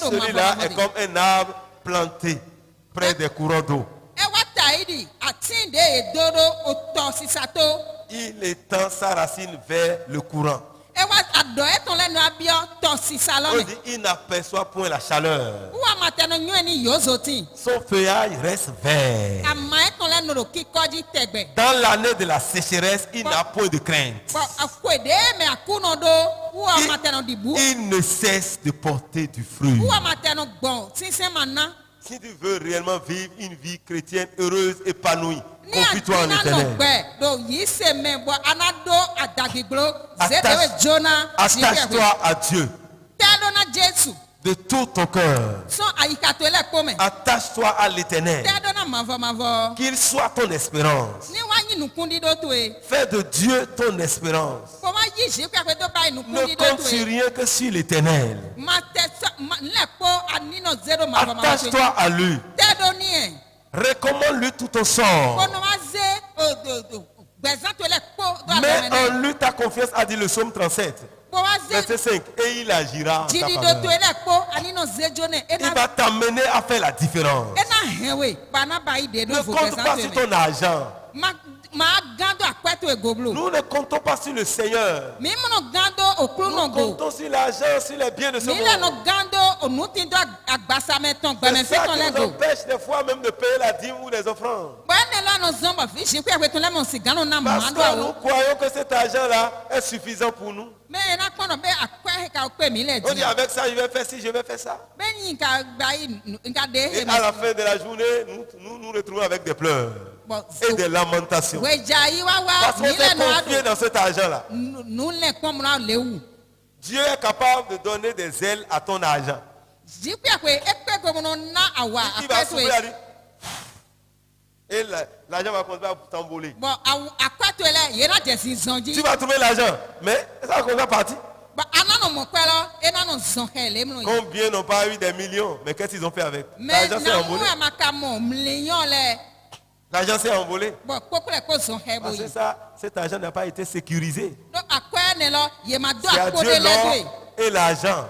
Celui-là est comme un arbre planté près des courants d'eau. Il étend sa racine vers le courant. dit, il n'aperçoit point la chaleur. Son feuillage reste vert. Dans l'année de la sécheresse, il n'a point de crainte. Il ne cesse de porter du fruit. Si tu veux réellement vivre une vie chrétienne heureuse, épanouie, confie-toi en l'Éternel. Attache-toi à Dieu de tout ton cœur. Attache-toi à l'Éternel. Qu'il soit ton espérance. Fais de Dieu ton espérance. Ne compte sur rien que sur l'Éternel. Attache-toi à lui. Recommande-lui tout ton sort. Mets en lui ta confiance, a dit le psaume 37. Verset 5. Et il agira en ta faveur. Il va t'amener à faire la différence. Ne compte pas sur ton argent. Nous ne comptons pas sur le Seigneur. Nous comptons sur l'argent, sur les biens de ce monde. C'est ça qui nous empêche des fois même de payer la dîme ou les offrandes. Parce que nous croyons que cet argent-là est suffisant pour nous. On dit avec ça je vais faire ci, je vais faire ça. Et à la fin de la journée, nous nous retrouvons avec des pleurs et des lamentations. Parce qu'on s'est confié dans cet argent-là. Dieu est capable de donner des ailes à ton argent. Il va souffler à lui. Et l'argent va continuer à t'envoler. Tu vas trouver l'argent, mais ça va continuer à partir. Combien n'ont pas eu des millions, mais qu'est-ce qu'ils ont fait avec? L'argent s'est envolé. L'argent s'est envolé. Parce que ça, cet argent n'a pas été sécurisé. C'est à Dieu l'or et l'argent.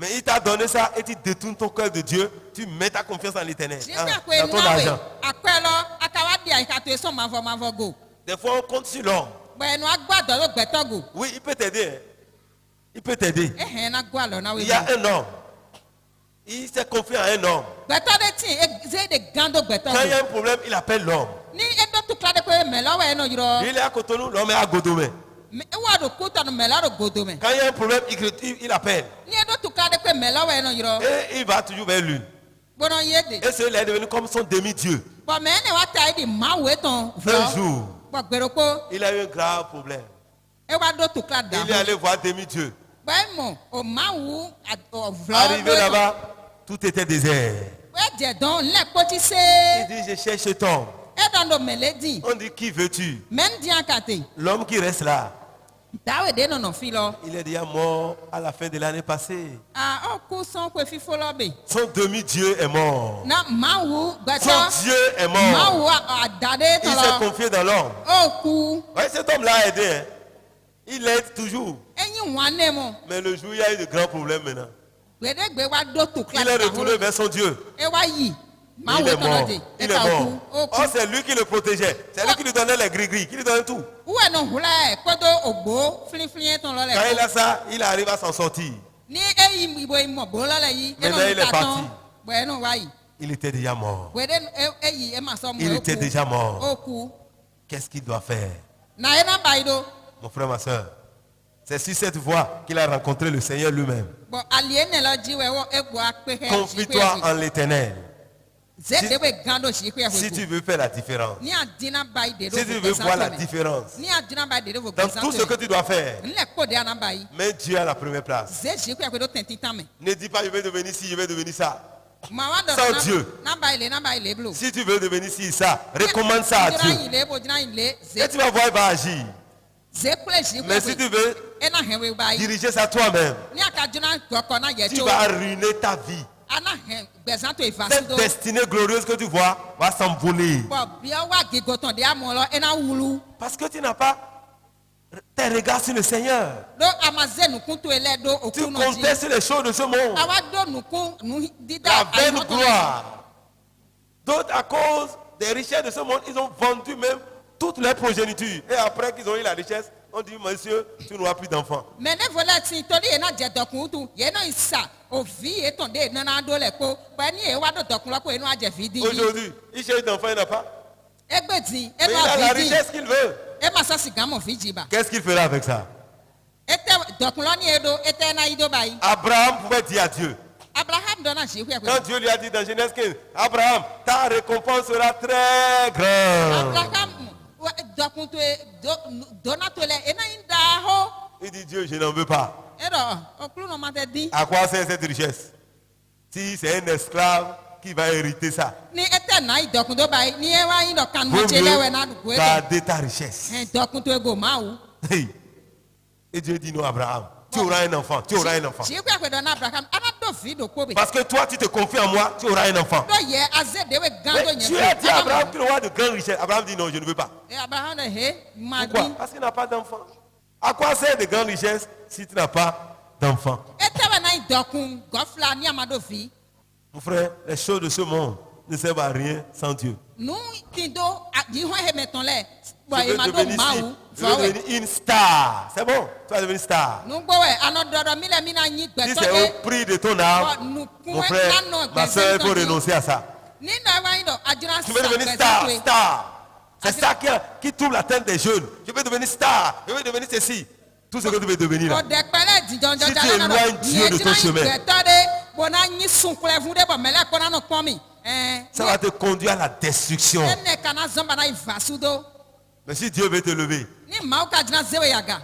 Mais il t'a donné ça et tu détournes ton cœur de Dieu. Tu mets ta confiance en l'Éternel. Dans ton argent. Des fois on compte sur l'homme. Oui, il peut t'aider. Il peut t'aider. Il y a un homme. Il s'est confié à un homme. Quand il y a un problème, il appelle l'homme. Il est à Cotonou, l'homme est à Godomé. Quand il y a un problème, il appelle. Et il va toujours vers lui. Et celui-là est devenu comme son demi-dieu. Un jour, il a eu un grave problème. Il est allé voir demi-dieu. Arrivé là-bas, tout était désert. Il dit, je cherche cet homme. On dit, qui veux-tu? L'homme qui reste là. Il est déjà mort à la fin de l'année passée. Son demi-dieu est mort. Son Dieu est mort. Il s'est confié dans l'homme. Ouais, cet homme l'a aidé. Hein. Il l'aide toujours. Mais le jour où il y a eu de grands problèmes maintenant, il est retourné vers son Dieu. Il est mort. Il est mort. Oh, c'est lui qui le protégeait. C'est lui qui lui donnait les gris-gris, qui lui donnait tout. Quand il a ça, il arrive à s'en sortir. Maintenant, il est parti. Il était déjà mort. Il était déjà mort. Qu'est-ce qu'il doit faire? Mon frère, ma soeur, c'est sur cette voie qu'il a rencontré le Seigneur lui-même. Confie-toi en l'Éternel. Si tu veux faire la différence, si tu veux voir la différence, dans tout ce que tu dois faire, mets Dieu à la première place. Ne dis pas je vais devenir ci, je vais devenir ça. Sans Dieu. Si tu veux devenir ci, ça, recommande ça à Dieu. Et tu vas voir, il va agir. Mais si tu veux diriger ça toi-même, tu vas ruiner ta vie. Cette destinée glorieuse que tu vois va s'envoler. Parce que tu n'as pas tes regards sur le Seigneur. Tu comptais sur les choses de ce monde. La vaine gloire. D'autres, à cause des richesses de ce monde, ils ont vendu même toute leur progéniture. Et après qu'ils ont eu la richesse, On dit, monsieur, tu n'auras plus d'enfants. Mais ne voilà si toli et na je dokutu, ye no isa, o vi et ton de nana do le ko, ba ni e wa do dokun ko e no aje vidi. Aujourd'hui, il cherche d'enfants, il n'a pas. Egbe ti, Mais e il a la no vidi. richesse qu'il veut. E ma sa siga mo vidi ba. Qu'est-ce qu'il fera avec ça? Ete dokun lo ni edo, ete na ido ba yi. Abraham pouvait dire à Dieu. Abraham donna ji ku e Quand Dieu lui a dit dans Genèse 15, Abraham, ta récompense sera très grande. Abraham dokun to donna to le e na inda ho. Il dit, Dieu, je n'en veux pas. E do, oklu no ma te di. À quoi sert cette richesse? Si c'est un esclave qui va hériter ça, Ni ete na idokun do ba yi, ni e wa yin do kan mo vaut chele we mieux na du ko e. garder ta richesse. Dokun to ego ma wu. Hey. Et Dieu dit non, Abraham, tu auras un enfant, tu auras un enfant. Ji ku e ko donna Abraham, ana do vi do ko be. Parce que toi, tu te confies en moi, tu auras un enfant. Do ye aze de we gan do Mais nye. Dieu a dit à Abraham qu'il aura de grandes richesses. Abraham dit non, je ne veux pas. E Abraham de he, ma Pourquoi? di. Parce qu'il n'a pas d'enfant. À quoi sert de grandes richesses si tu n'as pas d'enfant? Ete we na idokun gofla ni amado vi. Mon frère, les choses de ce monde ne servent à rien sans Dieu. Nu kindo di ho he meton le. Bo Je e veux ma do devenir ma ici. wu. Je veux devenir une star. C'est bon, tu vas devenir star. Nu gbo we anododo mi le mi na yin Si gbeto c'est de. au prix de ton âme, mon frère, ma soeur, il faut renoncer à ça. Ni na wa yin do ajira Tu veux devenir star, star. C'est ça qui trouble la tête des jeunes. Je veux devenir star. Je veux devenir ceci. Tout ce que tu veux devenir là. Si tu éloignes Dieu de ton chemin, ça va te conduire à la destruction. Mais si Dieu veut te lever,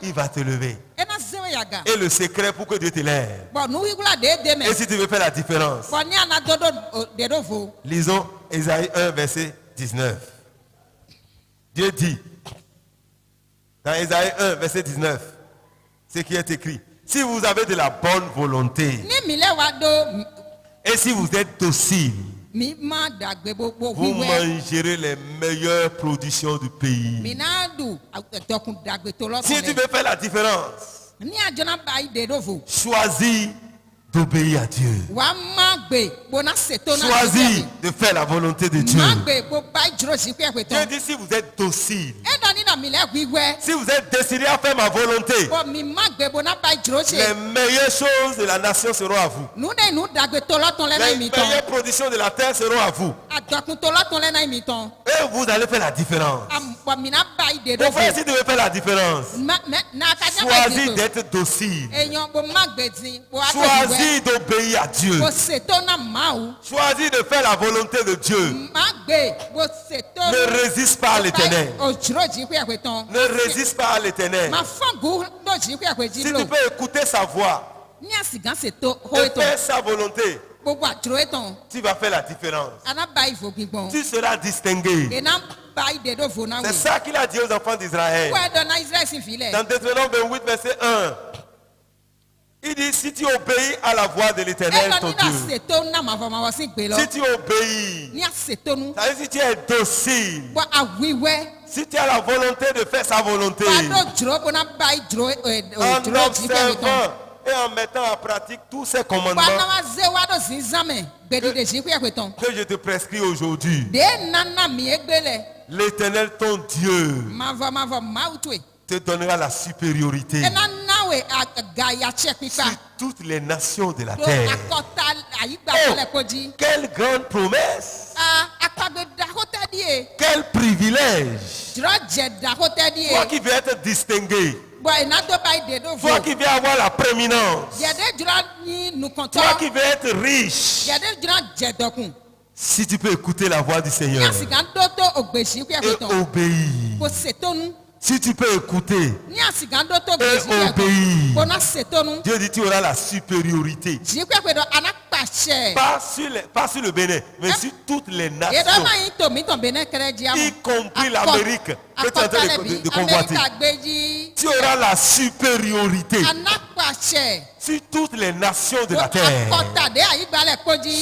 il va te lever. Et le secret pour que Dieu te lève. Et si tu veux faire la différence, lisons Ésaïe 1, verset 19. Dieu dit, dans Ésaïe 1, verset 19, ce qui est écrit, si vous avez de la bonne volonté, et si vous êtes docile, vous mangerez les meilleures productions du pays. Si tu veux faire la différence, choisis d'obéir à Dieu. Choisis de faire la volonté de Dieu. Dieu dit si vous êtes docile, si vous êtes décidé à faire ma volonté, les meilleures choses de la nation seront à vous. Les meilleures productions de la terre seront à vous. Et vous allez faire la différence. Mon frère, si tu veux faire la différence, choisis d'être docile. Choisis d'obéir à Dieu. Choisis de faire la volonté de Dieu. Ne résiste pas à l'éternel. Ne résiste pas à l'éternel. Si tu peux écouter sa voix et faire sa volonté, tu vas faire la différence. Tu seras distingué. C'est ça qu'il a dit aux enfants d'Israël. Dans Deutéronome 28, verset 1. Il dit, si tu obéis à la voix de l'Éternel, ton Dieu, si tu obéis, c'est-à-dire si tu es docile, si tu as la volonté de faire sa volonté, en observant et en mettant en pratique tous ces commandements que je te prescris aujourd'hui, l'Éternel, ton Dieu, te donnera la supériorité sur toutes les nations de la terre. Oh, quelle grande promesse! Quel privilège! Toi qui veux être distingué, toi qui veux avoir la prééminence, toi qui veux être riche, si tu peux écouter la voix du Seigneur et obéir, si tu peux écouter et obéir, Dieu dit tu auras la supériorité. Pas sur le Bénin, mais sur toutes les nations, y compris l'Amérique que tu es en train de convoiter. Tu auras la supériorité sur toutes les nations de la terre.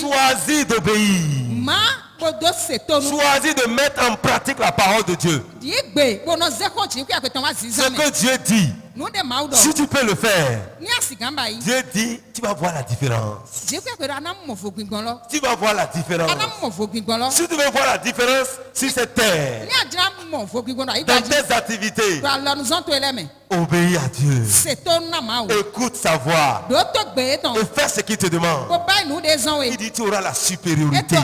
Choisis d'obéir. Choisis de mettre en pratique la parole de Dieu. Ce que Dieu dit, Si tu peux le faire, Dieu dit, tu vas voir la différence. Tu vas voir la différence. Si tu veux voir la différence sur cette terre, dans tes activités, obéis à Dieu. Écoute sa voix. Et fais ce qu'il te demande. Il dit, tu auras la supériorité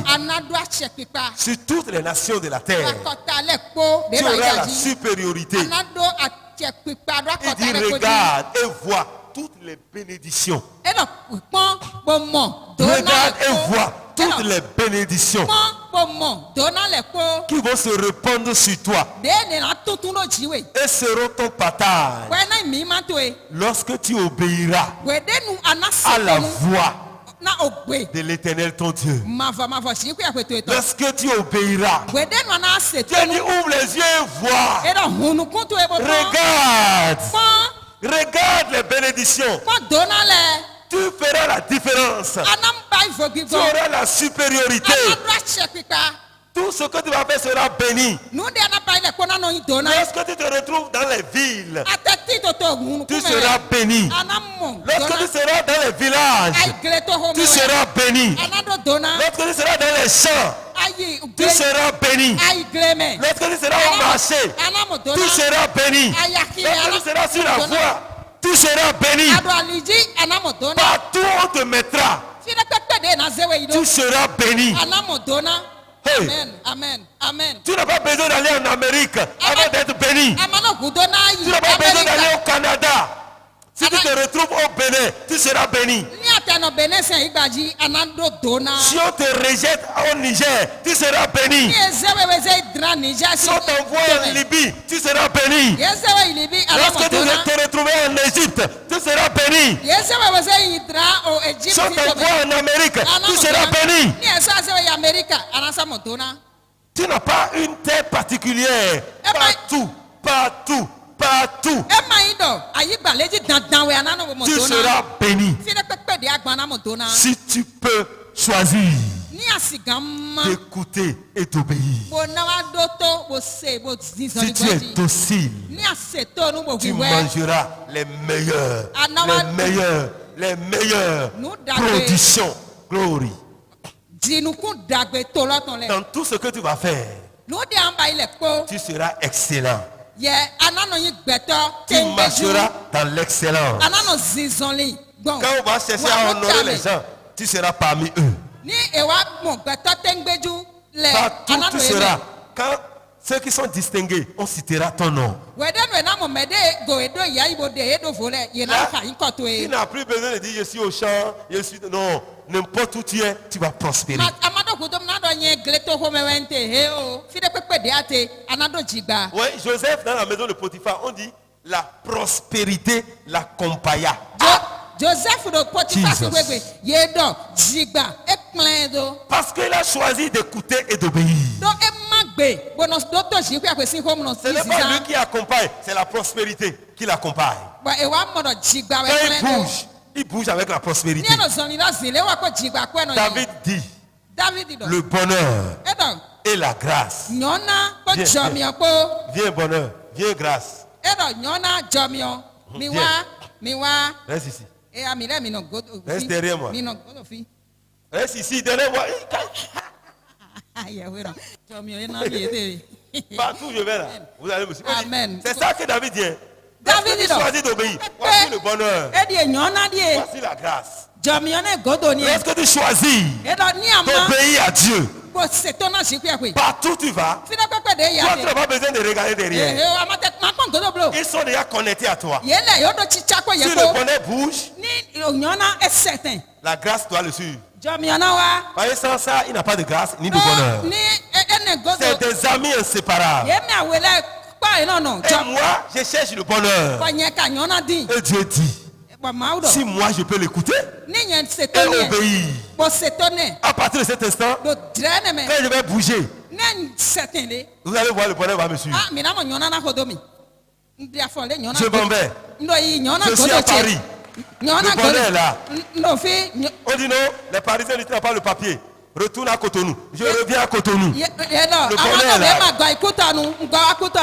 sur toutes les nations de la terre. Tu auras la supériorité. Il dit, regarde et vois toutes les bénédictions. Regarde et vois toutes les bénédictions qui vont se répandre sur toi et seront ton partage lorsque tu obéiras à la voix de l'Éternel ton Dieu. Lorsque tu obéiras, Dieu dit, ouvre les yeux et vois. Regarde les bénédictions. Tu feras la différence. Tu auras la supériorité. Tout ce que tu vas faire sera béni. Lorsque tu te retrouves dans les villes, tu seras béni. Lorsque tu seras dans les villages, tu seras béni. Lorsque tu seras dans les champs, tu seras béni. Lorsque tu seras au marché, tu seras béni. Lorsque tu seras sur la voie, tu seras béni. Partout où on te mettra, tu seras béni. Hey. Amen. Amen. Tu n'as pas besoin d'aller en Amérique avant d'être béni. Tu n'as pas besoin d'aller au Canada. Si tu te retrouves au Bénin, tu seras béni. Si on te rejette au Niger, tu seras béni. Si on t'envoie en Libye, tu seras béni. Lorsque tu te retrouves en Égypte, tu seras béni. Si on t'envoie en Amérique, tu seras béni. Tu n'as pas une terre particulière. Partout. Tu seras béni. Si tu peux choisir d'écouter et d'obéir. Si tu es docile, tu mangeras les meilleures productions. Glory. Dans tout ce que tu vas faire, tu seras excellent. Tu marcheras dans l'excellence. Quand on va chercher à honorer les gens, tu seras parmi eux. Partout tu seras. Quand ceux qui sont distingués, on citera ton nom. Là, tu n'as plus besoin de dire je suis au champ, je suis... Non, n'importe où tu es, tu vas prospérer. Oui, Joseph dans la maison de Potiphar, on dit la prospérité l'accompagna. Joseph de Potiphar, parce qu'il a choisi d'écouter et d'obéir. Ce n'est pas lui qui accompagne, c'est la prospérité qui l'accompagne. Quand il bouge avec la prospérité. David dit le bonheur et la grâce. Viens bonheur, viens grâce. Reste ici. Reste derrière moi. Reste ici derrière moi. Partout je vais là. Vous allez me suivre. C'est ça que David dit. David choisit d'obéir. Voici le bonheur. Voici la grâce. Lorsque tu choisis d'obéir à Dieu, partout tu vas, toi tu n'as pas besoin de regarder derrière. Ils sont déjà connectés à toi. Si le bonheur bouge, la grâce doit le suivre. Parce que sans ça, il n'a pas de grâce ni de bonheur. C'est des amis inséparables. Et moi, je cherche le bonheur. Et Dieu dit, si moi je peux l'écouter et obéir, à partir de cet instant, quand je vais bouger, vous allez voir, le bonheur va me suivre. Je m'en vais. Je suis à Paris. Le bonheur est là. On dit non, les Parisiens ne tirent pas le papier. Retourne à Cotonou. Je reviens à Cotonou. Le bonheur est là.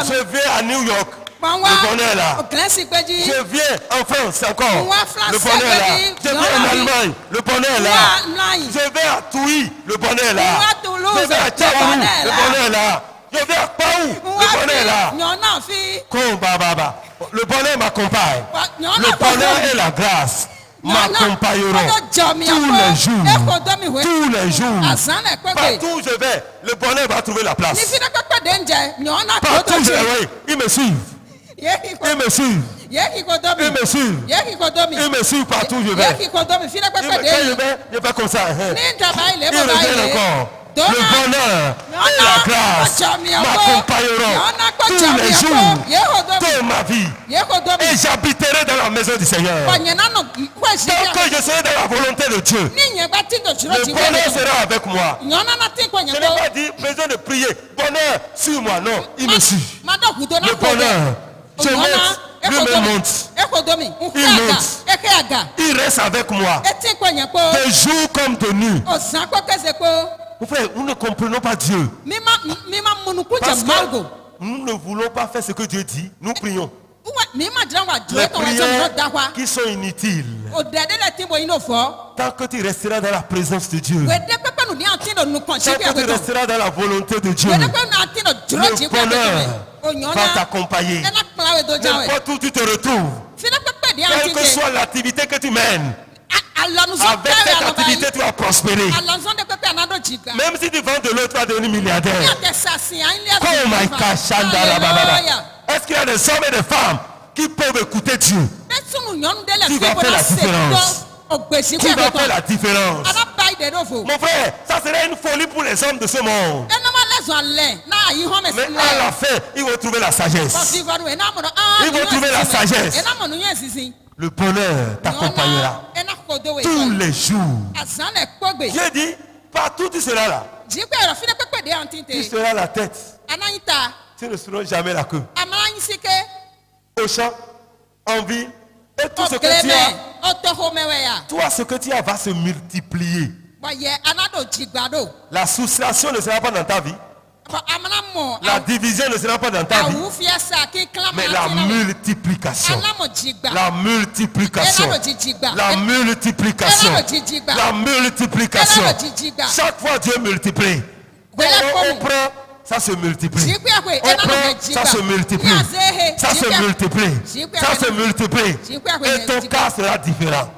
Je viens à New York. Le bonheur est là. Je viens en France encore. Le bonheur est là. Je viens en Allemagne. Le bonheur est là. Je vais à Touy. Le bonheur est là. Je vais à Tchaourou. Le bonheur est là. Je vais à Paou. Le bonheur est là. Le bonheur m'accompagne. Le bonheur et la grâce m'accompagneront tous les jours. Partout où je vais, le bonheur va trouver la place. Partout où je vais, il me suit. Il me suit. Il me suit. Il me suit partout où je vais. Je vais comme ça. Il revient encore. Le bonheur et la grâce m'accompagneront tous les jours de ma vie. Et j'habiterai dans la maison du Seigneur. Tant que je serai dans la volonté de Dieu, le bonheur sera avec moi. Je n'ai pas dit besoin de prier. Bonheur sur moi. Non, il me suit. Le bonheur, je monte. Lui me monte. Il monte. Il reste avec moi. De jour comme de nuit. Mon frère, nous ne comprenons pas Dieu. Parce que nous ne voulons pas faire ce que Dieu dit. Nous prions. Les prières qui sont inutiles. Tant que tu resteras dans la présence de Dieu. Tant que tu resteras dans la volonté de Dieu. Le bonheur va t'accompagner. N'importe où tu te retrouves. Quelle que soit l'activité que tu mènes. Avec cette activité, tu vas prospérer. Même si tu vends de l'eau, tu vas devenir milliardaire. Est-ce qu'il y a des hommes et des femmes qui peuvent écouter Dieu? Tu vas faire la différence. Tu vas faire la différence. Mon frère, ça serait une folie pour les hommes de ce monde. Mais à la fin, ils vont trouver la sagesse. Ils vont trouver la sagesse. Le bonheur t'accompagnera tous les jours. J'ai dit, partout tu seras là. Tu seras la tête. Tu ne seras jamais la queue. Au champ, en ville, et tout ce que tu as, toi ce que tu as va se multiplier. La soustraction ne sera pas dans ta vie. La division ne sera pas dans ta vie, mais la multiplication. La multiplication. La multiplication. La multiplication. Chaque fois Dieu multiplie. On prend, ça se multiplie. On prend, ça se multiplie. Ça se multiplie. Ça se multiplie. Et ton cas sera différent.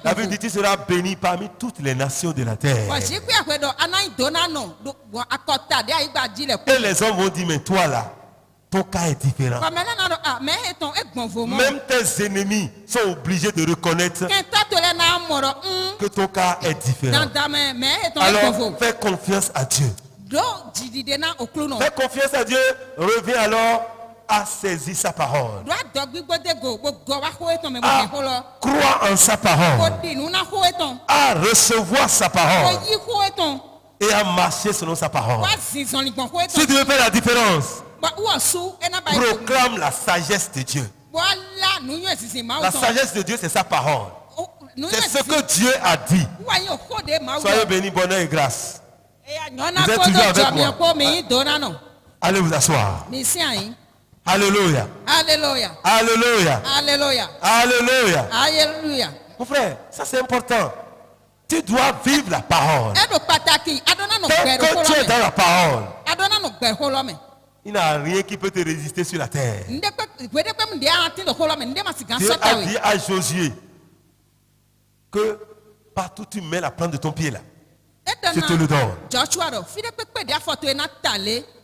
La Bible dit tu seras béni parmi toutes les nations de la terre. Et les hommes vont dire, mais toi là, ton cas est différent. Même tes ennemis sont obligés de reconnaître que ton cas est différent. Alors fais confiance à Dieu. Fais confiance à Dieu, reviens alors à saisir sa parole. À croire en sa parole. À recevoir sa parole. Et à marcher selon sa parole. Si tu veux faire la différence, proclame la sagesse de Dieu. La sagesse de Dieu, c'est sa parole. C'est ce que Dieu a dit. Soyez bénis, bonheur et grâce. Vous êtes toujours avec moi. Allez vous asseoir. Alléluia. Alléluia. Alléluia. Alléluia. Alléluia. Alléluia. Mon frère, ça c'est important. Tu dois vivre la parole. Tant que tu es dans la parole, il n'y a rien qui peut te résister sur la terre. Dieu a dit à Josué que partout tu mets la plante de ton pied là, je te le donne.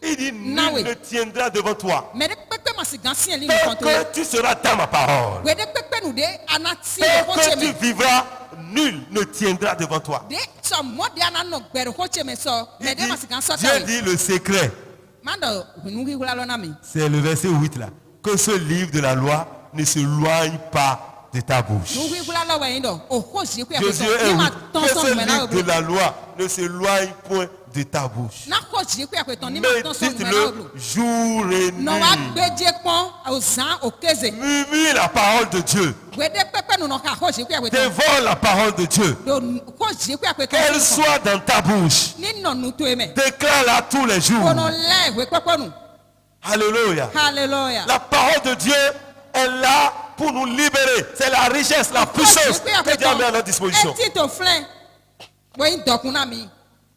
Il dit, nul ne tiendra devant toi. Tant que tu seras dans ma parole. Tant que tu vivras, nul ne tiendra devant toi. Dieu dit le secret. C'est le verset 8 là. Que ce livre de la loi ne se loigne pas de ta bouche. Jésus est que ce livre de la loi ne se loigne point de ta bouche. Na ko ji pe pe ton ni ma ton so Médite-le jour et nuit. No wa gbeje pon ozan okeze. Murmure la parole de Dieu. Wede pepe no ka ko ji pe pe ton. Dévore la parole de Dieu. Do ko ji pe pe ton. Qu'elle soit dans ta bouche. Ni no nu to eme. Déclare-la tous les jours. Kono le we pepe nu. Alléluia. Hallelujah. La parole de Dieu est là pour nous libérer. C'est la richesse, la puissance que Dieu a mis à notre disposition.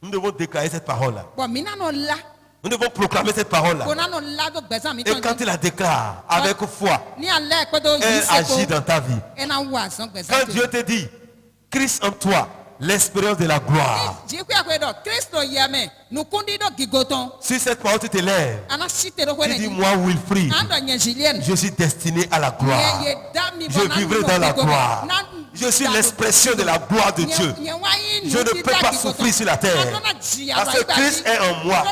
Nous devons déclarer cette parole-là. Nous devons proclamer cette parole-là. Et quand il la déclare avec foi, elle agit dans ta vie. Quand Dieu te dit, Christ en toi, l'expérience de la gloire. Si cette parole tu te lèves, tu dis moi Wilfried, je suis destiné à la gloire. Je vivrai dans la gloire. Je suis l'expression de la gloire de Dieu. Je ne peux pas souffrir sur la terre. Parce que Christ est en moi.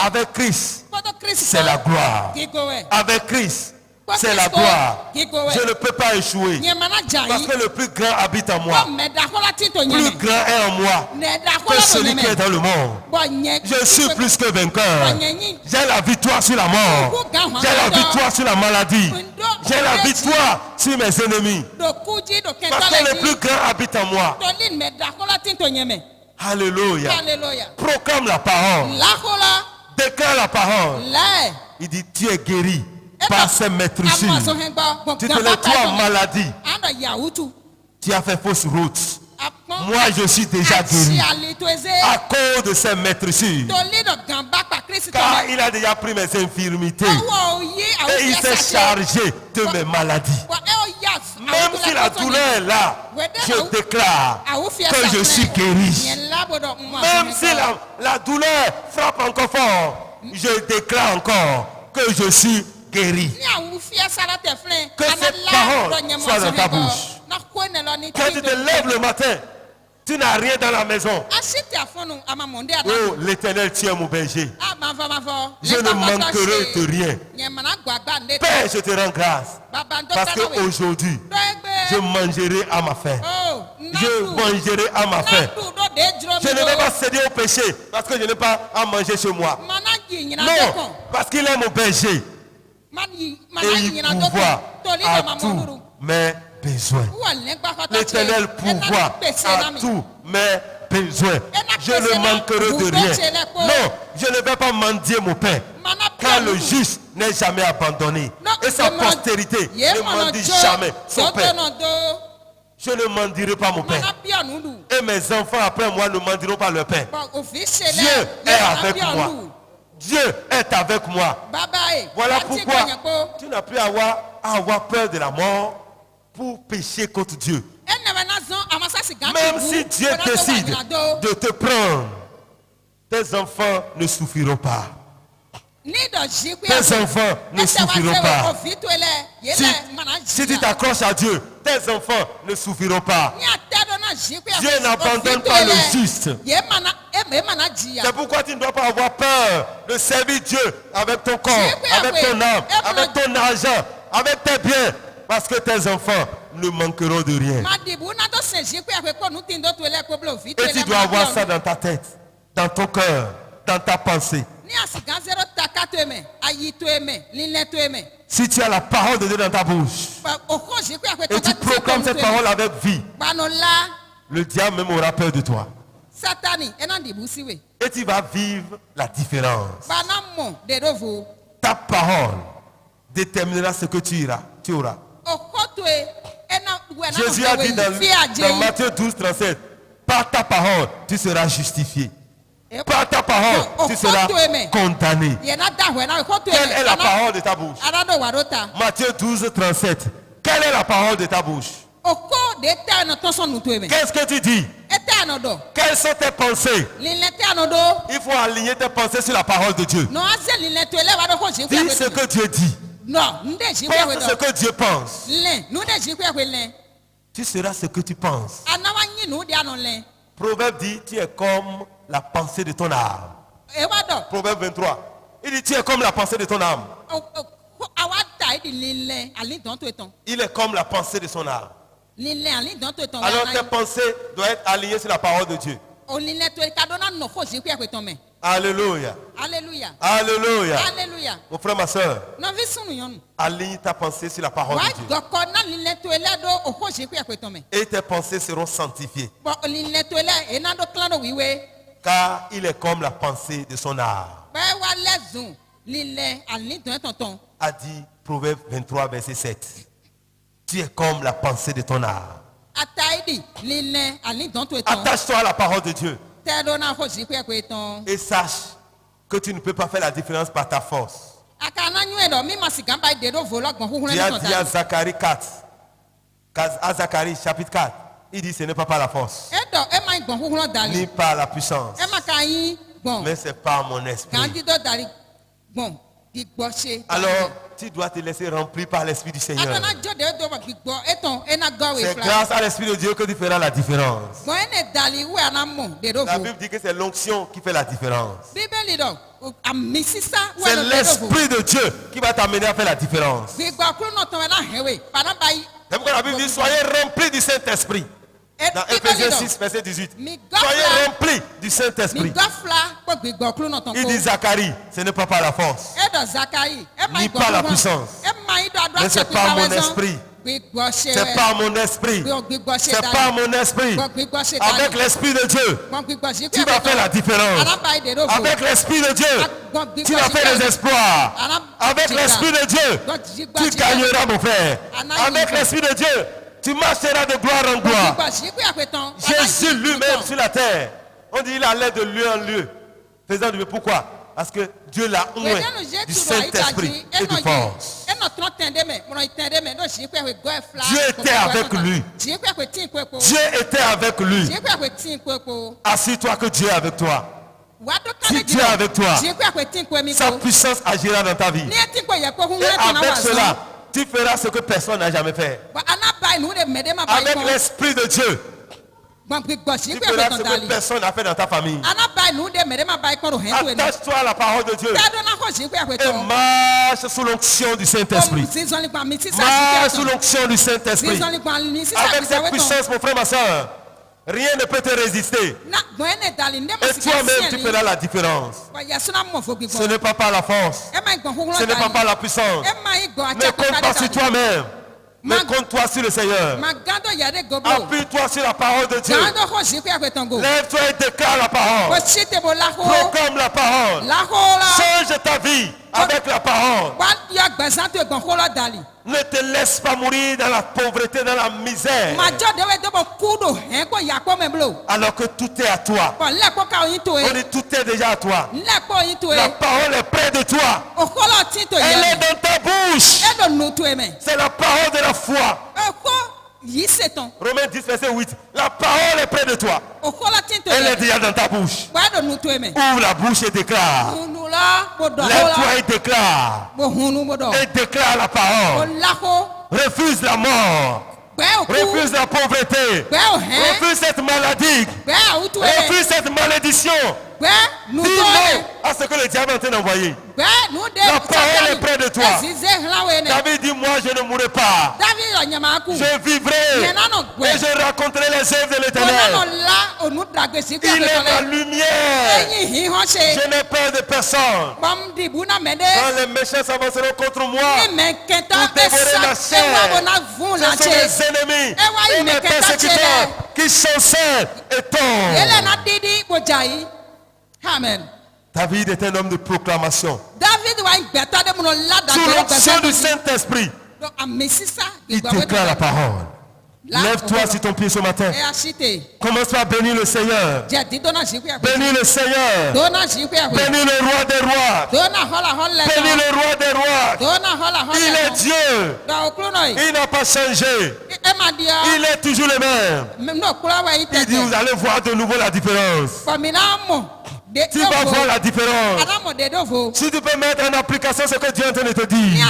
Avec Christ, c'est la gloire. Avec Christ, c'est la gloire. Je ne peux pas échouer. Parce que le plus grand habite en moi. Plus grand est en moi que celui qui est dans le monde. Je suis plus que vainqueur. J'ai la victoire sur la mort. J'ai la victoire sur la maladie. J'ai la victoire sur mes ennemis. Parce que le plus grand habite en moi. Alléluia. Proclame la parole. Déclare la parole. Il dit tu es guéri par ces maîtrisures. Tu te lèves toi en maladie. Tu as fait fausse route. Moi je suis déjà guéri à cause de ces maîtrisures. Car il a déjà pris mes infirmités et il s'est chargé de mes maladies. Même si la douleur est là, je déclare que je suis guéri. Même si la douleur frappe encore fort, je déclare encore que je suis guéri. Que cette parole soit dans ta bouche. Quand tu te lèves le matin, tu n'as rien dans la maison. Oh, l'Éternel, tu es mon berger. Je ne manquerai de rien. Père, je te rends grâce. Parce qu'aujourd'hui, je mangerai à ma faim. Je mangerai à ma faim. Je ne vais pas céder au péché parce que je n'ai pas à manger chez moi. Non, parce qu'il est mon berger. Et il pourvoit à tous mes besoins. L'Éternel pourvoit à tous mes besoins. Je ne manquerai de rien. Non, je ne vais pas mendier mon pain. Car le juste n'est jamais abandonné. Et sa postérité ne mendie jamais son pain. Je ne mendierai pas mon pain. Et mes enfants après moi ne mendiront pas leur pain. Dieu est avec moi. Dieu est avec moi. Voilà pourquoi tu n'as plus à avoir peur de la mort pour pécher contre Dieu. Même si Dieu décide de te prendre, tes enfants ne souffriront pas. Tes enfants ne souffriront pas. Si tu t'accroches à Dieu, tes enfants ne souffriront pas. Dieu n'abandonne pas le juste. C'est pourquoi tu ne dois pas avoir peur de servir Dieu avec ton corps, avec ton âme, avec ton argent, avec tes biens. Parce que tes enfants ne manqueront de rien. Et tu dois avoir ça dans ta tête, dans ton cœur, dans ta pensée. Si tu as la parole de Dieu dans ta bouche et tu proclames cette parole avec vie, le diable même aura peur de toi. Et tu vas vivre la différence. Ta parole déterminera ce que tu auras. Jésus a dit dans Matthieu 12, 37, par ta parole, tu seras justifié. Par ta parole, tu seras condamné. Quelle est la parole de ta bouche? Matthieu 12, 37. Quelle est la parole de ta bouche? Qu'est-ce que tu dis? Quelles sont tes pensées? Il faut aligner tes pensées sur la parole de Dieu. Dis ce que Dieu dit. Pense ce que Dieu pense. Tu seras ce que tu penses. Proverbe dit, tu es comme la pensée de ton âme. Proverbe 23. Il dit, tu es comme la pensée de ton âme. Il est comme la pensée de son âme. Alors tes pensées doivent être alignées sur la parole de Dieu. Alléluia. Alléluia. Alléluia. Alléluia. Mon frère, ma soeur, aligne ta pensée sur la parole de Dieu. Et tes pensées seront sanctifiées. Car il est comme la pensée de son âme. A dit Proverbe 23, verset 7. Tu es comme la pensée de ton âme. Attache-toi à la parole de Dieu. Et sache que tu ne peux pas faire la différence par ta force. Tu as dit à Zacharie 4, à Zacharie chapitre 4, il dit ce n'est pas par la force, ni par la puissance, mais c'est par mon esprit. Alors, tu dois te laisser remplir par l'Esprit du Seigneur. C'est grâce à l'Esprit de Dieu que tu feras la différence. La Bible dit que c'est l'onction qui fait la différence. C'est l'Esprit de Dieu qui va t'amener à faire la différence. C'est pourquoi la Bible dit soyez remplis du Saint-Esprit. Dans Ephésiens 6, verset 18. Soyez remplis du Saint-Esprit. Il dit Zacharie, ce n'est pas par la force, ni par la puissance, mais c'est par mon esprit. C'est par mon esprit. C'est par mon esprit. Avec l'Esprit de Dieu, tu vas faire la différence. Avec l'Esprit de Dieu, tu vas faire des exploits. Avec l'Esprit de Dieu, tu gagneras, mon frère. Avec l'Esprit de Dieu, tu marcheras de gloire en gloire. Jésus lui-même sur la terre, on dit il allait de lieu en lieu, faisant du bien. Pourquoi? Parce que Dieu l'a oint du Saint-Esprit et de force. Dieu était avec lui. Dieu était avec lui. Assure-toi que Dieu est avec toi. Si Dieu est avec toi, sa puissance agira dans ta vie. Et avec cela, tu feras ce que personne n'a jamais fait. Avec l'Esprit de Dieu, tu feras ce que personne n'a fait dans ta famille. Attache-toi à la parole de Dieu et marche sous l'onction du Saint-Esprit. Marche sous l'onction du Saint-Esprit. Avec cette puissance, mon frère, ma soeur, rien ne peut te résister. Et toi-même, tu feras la différence. Ce n'est pas par la force. Ce n'est pas par la puissance. Mais compte pas sur toi-même. Mais compte-toi sur le Seigneur. Appuie-toi sur la parole de Dieu. Lève-toi et déclare la parole. Proclame la parole. Change ta vie avec la parole. Ne te laisse pas mourir dans la pauvreté, dans la misère. Alors que tout est à toi. On dit tout est déjà à toi. La parole est près de toi. Elle est dans ta bouche. C'est la parole de la foi. Romains 10, verset 8. La parole est près de toi. Elle est déjà dans ta bouche. Ouvre la bouche et déclare. Lève-toi et déclare. Et déclare la parole. Refuse la mort. Refuse la pauvreté. Refuse cette maladie. Refuse cette malédiction. Dis non à ce que le diable est en train d'envoyer. La parole est près de toi. David dit, moi je ne mourrai pas. Je vivrai et je raconterai les œuvres de l'Éternel. Il est la lumière. Je n'ai peur de personne. Quand les méchants s'avanceront contre moi pour dévorer la chair, ce sont mes ennemis et mes persécuteurs qui chancellent et tombent. Amen. David est un homme de proclamation. Sous l'onction du Saint-Esprit, il déclare la parole. Lève-toi sur ton pied ce matin. Commence par bénir le Seigneur. Bénis le Seigneur. Bénis le roi des rois. Bénis le roi des rois. Il est Dieu. Il n'a pas changé. Il est toujours le même. Il dit, vous allez voir de nouveau la différence. Tu vas voir la différence. Si tu peux mettre en application ce que Dieu est en train de te dire.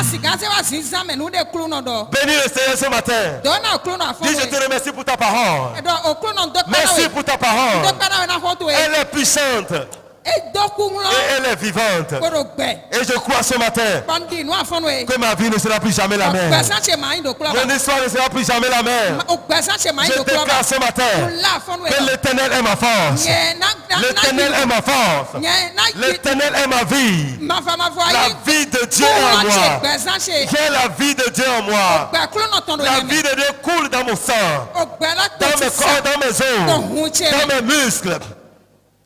Bénis le Seigneur ce matin. Dis, je te remercie pour ta parole. Merci pour ta parole. Elle est puissante. elle est vivante. Et je crois ce matin que ma vie ne sera plus jamais la même. Mon histoire ne sera plus jamais la même. Je déclare ce matin que l'Éternel est ma force. L'Éternel est ma force. L'Éternel est ma vie. La vie de Dieu est en moi. J'ai la vie de Dieu en moi. La vie de Dieu coule dans mon sang, dans mes corps, dans mes os, dans mes muscles.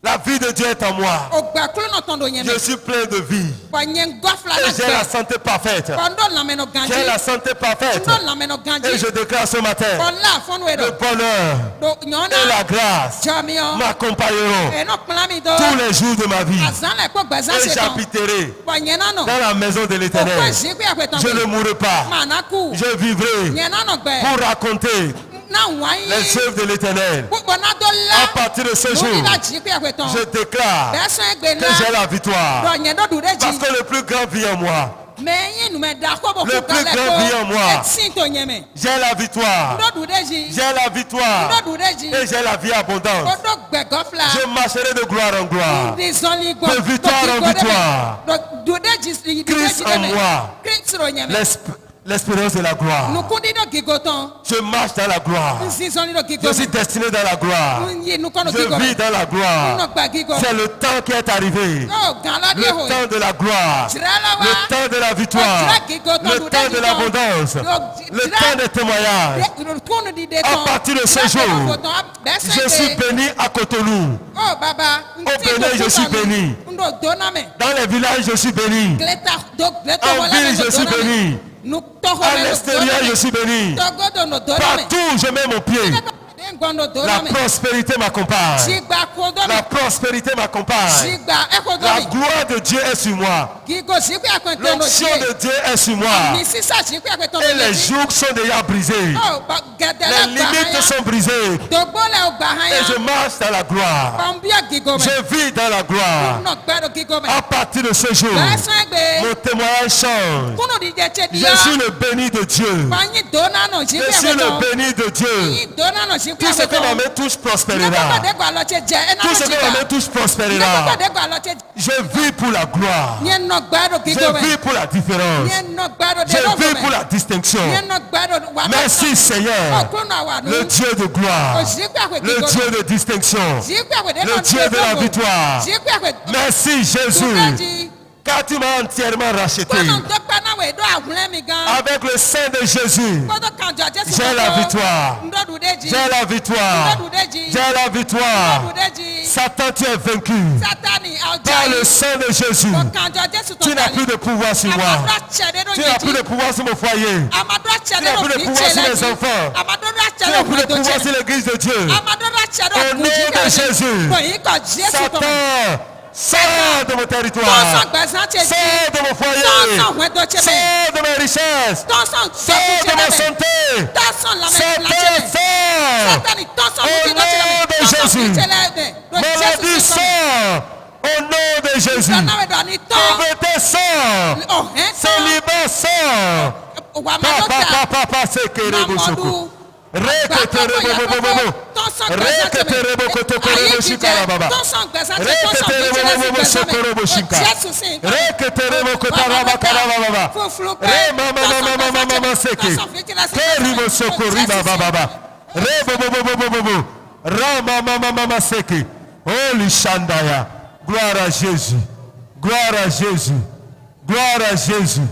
La vie de Dieu est en moi. Je suis plein de vie. Et j'ai la santé parfaite. J'ai la santé parfaite. Et je déclare ce matin, le bonheur et la grâce m'accompagneront tous les jours de ma vie. Et j'habiterai dans la maison de l'Éternel. Je ne mourrai pas. Je vivrai pour raconter les œuvres de l'Éternel. À partir de ce jour, je déclare que j'ai la victoire. Parce que le plus grand vit en moi. Le plus grand vit en moi. J'ai la victoire. J'ai la victoire. Et j'ai la vie abondante. Je marcherai de gloire en gloire. De victoire en victoire. Christ en moi. L'espérance de la gloire. Je marche dans la gloire. Je suis destiné dans la gloire. Je vis dans la gloire. C'est le temps qui est arrivé. Le temps de la gloire. Le temps de la victoire. Le temps de l'abondance. Le temps des témoignages. À partir de ce jour, je suis béni à Cotonou. Au Bénin, je suis béni. Dans les villages, je suis béni. En ville, je suis béni. À l'extérieur, je suis béni. Partout, je mets mon pied. La prospérité m'accompagne. La prospérité m'accompagne. La gloire de Dieu est sur moi. L'onction de Dieu est sur moi. Et les jours sont déjà brisés. Les limites sont brisées. Et je marche dans la gloire. Je vis dans la gloire. À partir de ce jour, mon témoignage change. Je suis le béni de Dieu. Je suis le béni de Dieu. Tout ce que ma main touche prospérera. Tout ce que ma main touche prospérera. Je vis pour la gloire. Je vis pour la différence. Je vis pour la distinction. Merci Seigneur, le Dieu de gloire, le Dieu de distinction, le Dieu de la victoire. Merci Jésus, car tu m'as entièrement racheté. Avec le sang de Jésus, j'ai la victoire. J'ai la victoire. J'ai la victoire. Satan, tu es vaincu. Par le sang de Jésus, tu n'as plus de pouvoir sur moi. Tu n'as plus de pouvoir sur mon foyer. Tu n'as plus de pouvoir sur mes enfants. Tu n'as plus de pouvoir sur l'église de Dieu. Au nom de Jésus, Satan, sors de mon territoire, sors de mon foyer, sors de mes richesses, sors de ma santé, sors au nom de Jésus. Maladie sort au nom de Jésus. Pauvreté sort, célibat sort. Papa, c'est que le gloire à Jésus, gloire à Jésus, gloire à Jésus,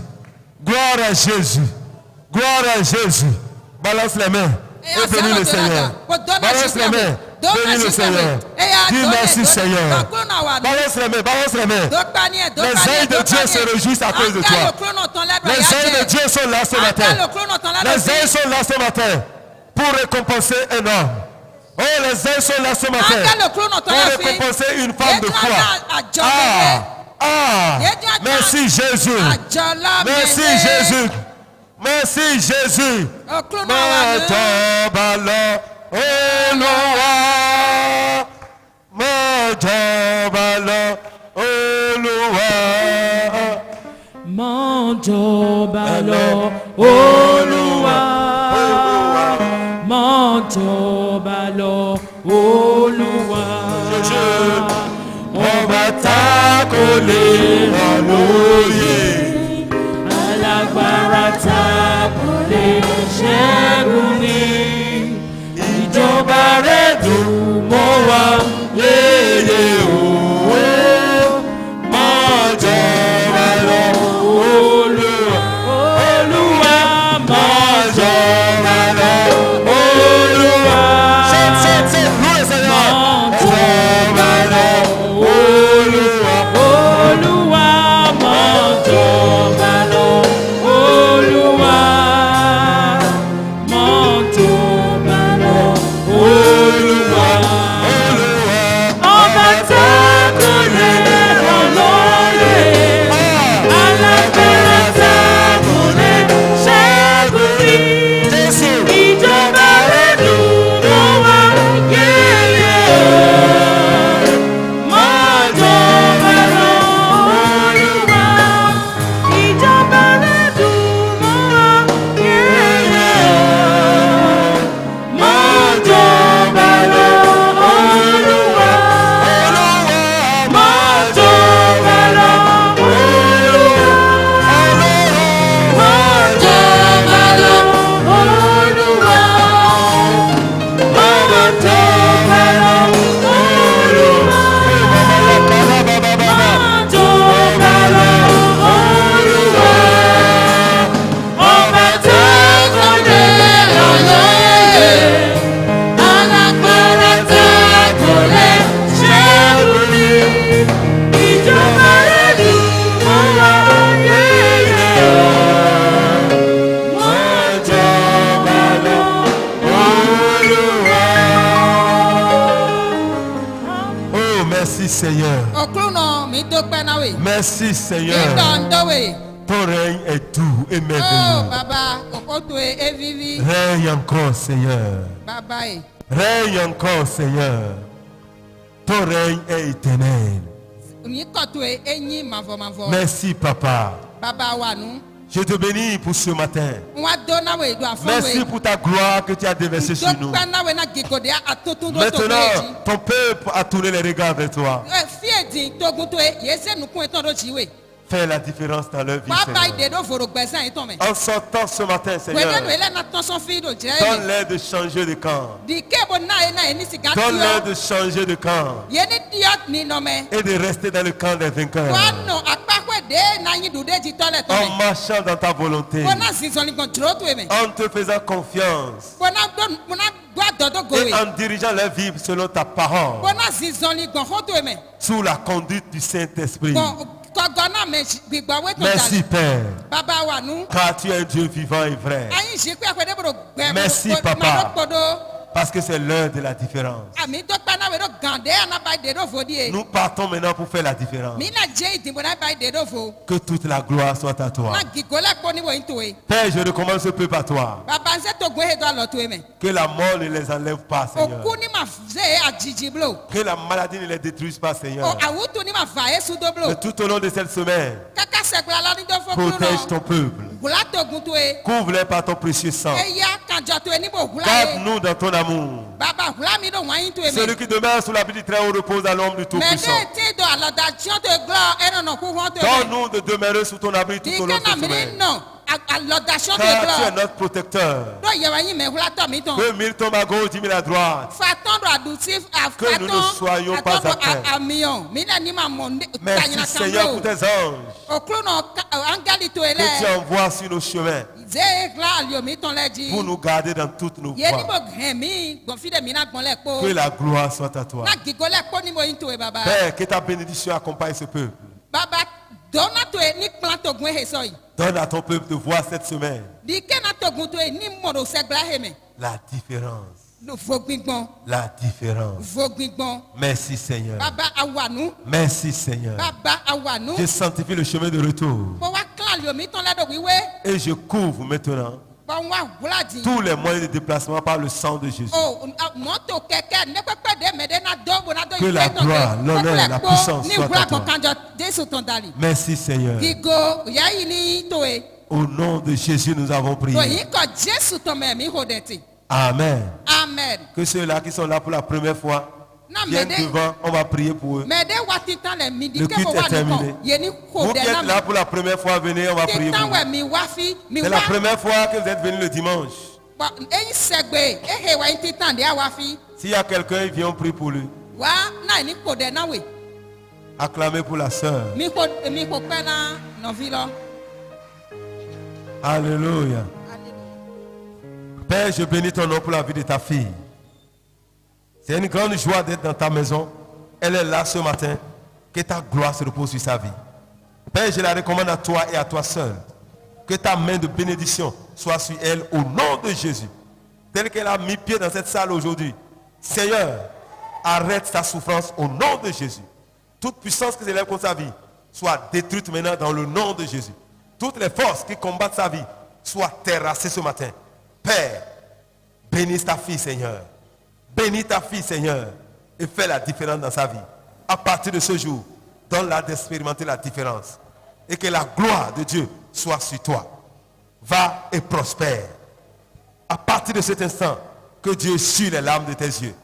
gloire à Jésus, gloire à Jésus. Balance les mains. Et bénis le Seigneur. Balance les mains. Bénis le Seigneur. Dis merci Seigneur. Balance les mains. Balance les mains. Les anges de Dieu se réjouissent à cause de toi. Les anges de Dieu sont là ce matin. Les anges sont là ce matin pour récompenser un homme. Oh, les anges sont là ce matin pour récompenser une femme de foi. Merci Jésus. Merci Jésus. Merci Jésus. Olúwa kò lè ràn lóye. Alágbára tá kò lè ṣẹ́gun ni. Ìjọba rẹ̀ dùn mọ́ wa yéye òwe. Máa jọba lọ Olúwa. Olúwa Máa jọba lọ Olúwa. Ṣé lóye sẹ́yà. Jọba lọ Olúwa. Olúwa máa jọba lọ. Olúwa máa jọba lọ. Olúwa ọba tá kò lè ràn lóye. Alágbára tá kò lè ṣẹ́gun ni. Ìjọba rẹ̀ dùn mọ́ wa yéye o. Máa jọba lọ Olúwa. Ìjọba rẹ̀ dùn mọ́ wa yéye o. Máa jọba lọ Olúwa. Máa jọba lọ Olúwa. Máa jọba lọ Olúwa. Máa jọba lọ Olúwa. Máa jọba lọ Olúwa. Ọba tá kò lè ràn lóye. Alágbára tá kò lè ṣẹ́gun ni. Ìjọba rẹ̀ dùn mọ́ wa yéye o. Máa jọba lọ Olúwa. Oh, merci Seigneur. Okruno mi dúpẹ́ náà wè. Merci Seigneur. Ìgbà ń dọ́wè. Ton règne est doux et Oh merveilleux. baba kòkòtò evivi. Règne encore Seigneur. Baba yìí. Règne encore Seigneur. Ton règne est éternel. Ní kòtò eyín màvọ̀màvọ̀. Merci Papa. Baba wà nù. Je te bénis pour ce matin. Wọ́n dó náà wè ìlú àfọwé. Merci pour ta gloire que tu as déversée sur nous. Dúpẹ́ náà wè náà gègòdè àtúntún tó tó péjì. Maintenant, ton peuple a tourné les regards vers toi. Fíèdì tógun tó yẹ sẹ́ nùkún ètò ọ̀dọ̀ jìwé. Fais la différence dans leur vie, Wàá bá Seigneur. ìdè ló fòrò gbẹ̀sán yìí tán mẹ́. En sortant ce matin, Seigneur, Wèlé nu ilé náà tán sán fídò jẹ́ yìí. donne-leur de changer de camp. Di kéèbó náà yẹn náà yẹn ní sìgá Donne-leur tíọ́. de changer de camp Yẹn ní díọ́ ní nọmẹ. et de rester dans le camp des vainqueurs. Wàá nù àpapọ̀ dé náà yín dùdé jì tọ́lẹ̀ tán En mẹ́. marchant dans ta volonté, Wọ́n náà sísọ ní kan dúró tó yẹ mẹ́. en te faisant confiance Wọ́n náà gbọ́ àdọ́dọ́ et gòwè. en dirigeant leur vie selon ta parole, Wọ́n náà sísọ ní gan fó tó yẹ mẹ́. sous la conduite du Saint-Esprit. Kọ̀gọ́ náà mẹ́ gbígbọ́ wé tó Merci jalè. Père, Bàbá wà nù. car tu es un Dieu vivant et vrai. Ayin ṣe pé àpẹẹrẹ bòrò gbẹ. Merci, Papa. Parce que c'est l'heure de la différence. Àmì tó gbá náà wẹ̀ ló gàndé ànábàá ìdè ló fò díẹ̀. Nous partons maintenant pour faire la différence. Mí náà jẹ́ ìdìbò náà bá ìdè ló fò. Que toute la gloire soit à toi. Náà gìgó lẹ́pọ̀ níwò yín tó yẹ. Père, je recommande ce peuple à toi. Bàbá ń sẹ́ tó gbé èdè àlọ́ tó yẹ mẹ́. Que la mort ne les enlève pas, Seigneur. Òkú ní ma ṣe àjìjì blo. Que la maladie ne les détruise pas, Seigneur. Àwùtò ní ma fà é sùdó blo. Que tout au long de cette semaine, Kàkà sẹ̀gbẹ́ alánidó fọ́kúrú protège náà. ton peuple. Gùlá tógun tó yẹ. Couvre-les par ton précieux sang. Eya kànjọ tó yẹ níbo gùlá yẹ. Garde-nous dans ton amour. Bàbá gùlá mi ló wọ́n yín tó yẹ Celui mẹ́. qui demeure sous l'abri du Très-Haut repose à l'ombre du Tout-Puissant. Mẹ́dẹ́ tí do àlọ́dà tí ó tó glọ́ ẹnu kú wọ́n tó yẹ mẹ́. Donne-nous de demeurer sous ton abri tout au long de Dìkẹ́ náà cette mi ní semaine. nà àlọ́dà tí ó tó Car tu es glọ́. notre protecteur. Dó yẹ̀wò yín mẹ́ wúlá tọ̀ mí tán. Que 1000 tombent à gauche, 10 000 à droite. Fatɔn do aduti Que nous ne soyons pas atteints. amiyan mi na ni ma mɔ Merci Seigneur pour tes anges okuru na angali to que tu yɛlɛ envoies sur nos chemins ze gla aliomi tɔn lɛ di pour nous garder dans toutes nos yé ni voies. mo hɛn mi gbɔnfi de mi na gbɔn lɛ kpo Que la gloire soit à toi. na gigo lɛ kpo ni mo yin to ye baba Père, que ta bénédiction accompagne ce peuple. baba dɔnna to ye ni kplan togun ehe sɔ yi Donne à ton peuple de voir cette semaine di ke na togun to ye ni mɔdo sɛgbla he mɛ la différence. lo fo gbigbɔn La différence. fo gbigbɔn Merci Seigneur. baba awanu Merci Seigneur. baba awanu Je sanctifie le chemin de retour mo wa klan aliomi tɔn lɛ do wiwe et je couvre maintenant bɔn wa wula di. tous les moyens de déplacement par le sang de Jésus. Oh, moto kẹ̀kẹ́ ne pẹpẹ de mẹ de na dọwọ na dọ Que la gloire, l'honneur, la puissance ni soit wula à toi. kankanjọ Jésù tán dali. Merci Seigneur. Gigo yayi ni to ye. Au nom de Jésus, nous avons prié. Oyin kọ Jésù tán mẹ mi ho de ti. Amen. Amen. Que ceux-là qui sont là pour la première fois, viennent devant, on va prier pour eux. Le culte est terminé. Vous qui êtes là pour la première fois, venez, on va prier pour vous. C'est la première fois que vous êtes venu le dimanche. S'il y a quelqu'un, il vient, on prie pour lui. Acclamez pour la sœur. Alléluia. Père, je bénis ton nom pour la vie de ta fille. C'est une grande joie d'être dans ta maison. Elle est là ce matin. Que ta gloire se repose sur sa vie. Père, je la recommande à toi et à toi seul. Que ta main de bénédiction soit sur elle au nom de Jésus. Tel qu'elle a mis pied dans cette salle aujourd'hui. Seigneur, arrête sa souffrance au nom de Jésus. Toute puissance qui s'élève contre sa vie soit détruite maintenant dans le nom de Jésus. Toutes les forces qui combattent sa vie soient terrassées ce matin. Père, bénis ta fille, Seigneur. Bénis ta fille, Seigneur, et fais la différence dans sa vie. À partir de ce jour, donne-la d'expérimenter la différence. Et que la gloire de Dieu soit sur toi. Va et prospère. À partir de cet instant, que Dieu essuie les larmes de tes yeux.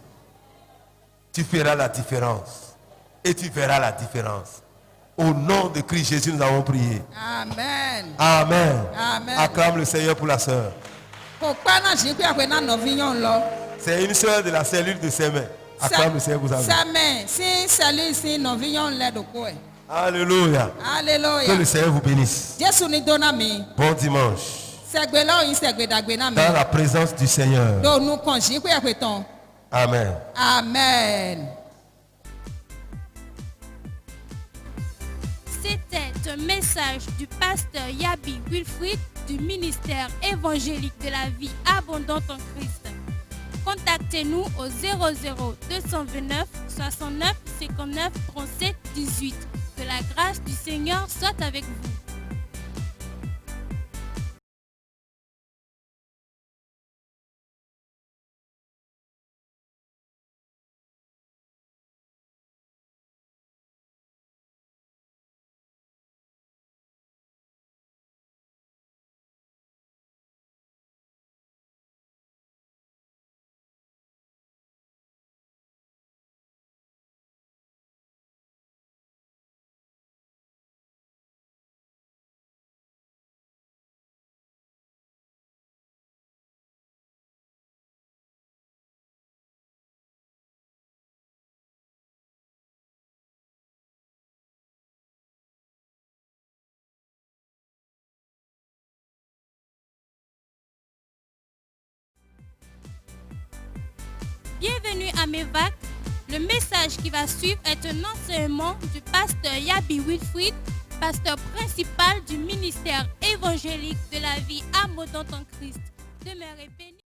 Tu feras la différence. Et tu verras la différence. Au nom de Christ Jésus, nous avons prié. Amen. Amen. Amen. Acclame le Seigneur pour la sœur. C'est une sœur de la cellule de Sémé. Acclame le Seigneur pour sa vie. Alléluia. Alléluia. Que le Seigneur vous bénisse. Bon dimanche. Dans la présence du Seigneur. Amen. Amen. C'était un message du pasteur Yabi Wilfried du ministère évangélique de la vie abondante en Christ. Contactez-nous au 00 229 69 59 37 18. Que la grâce du Seigneur soit avec vous. Bienvenue à Mevac. Le message qui va suivre est un enseignement du pasteur Yabi Wilfried, pasteur principal du ministère évangélique de la vie abondante en Christ. Demeurez bénis.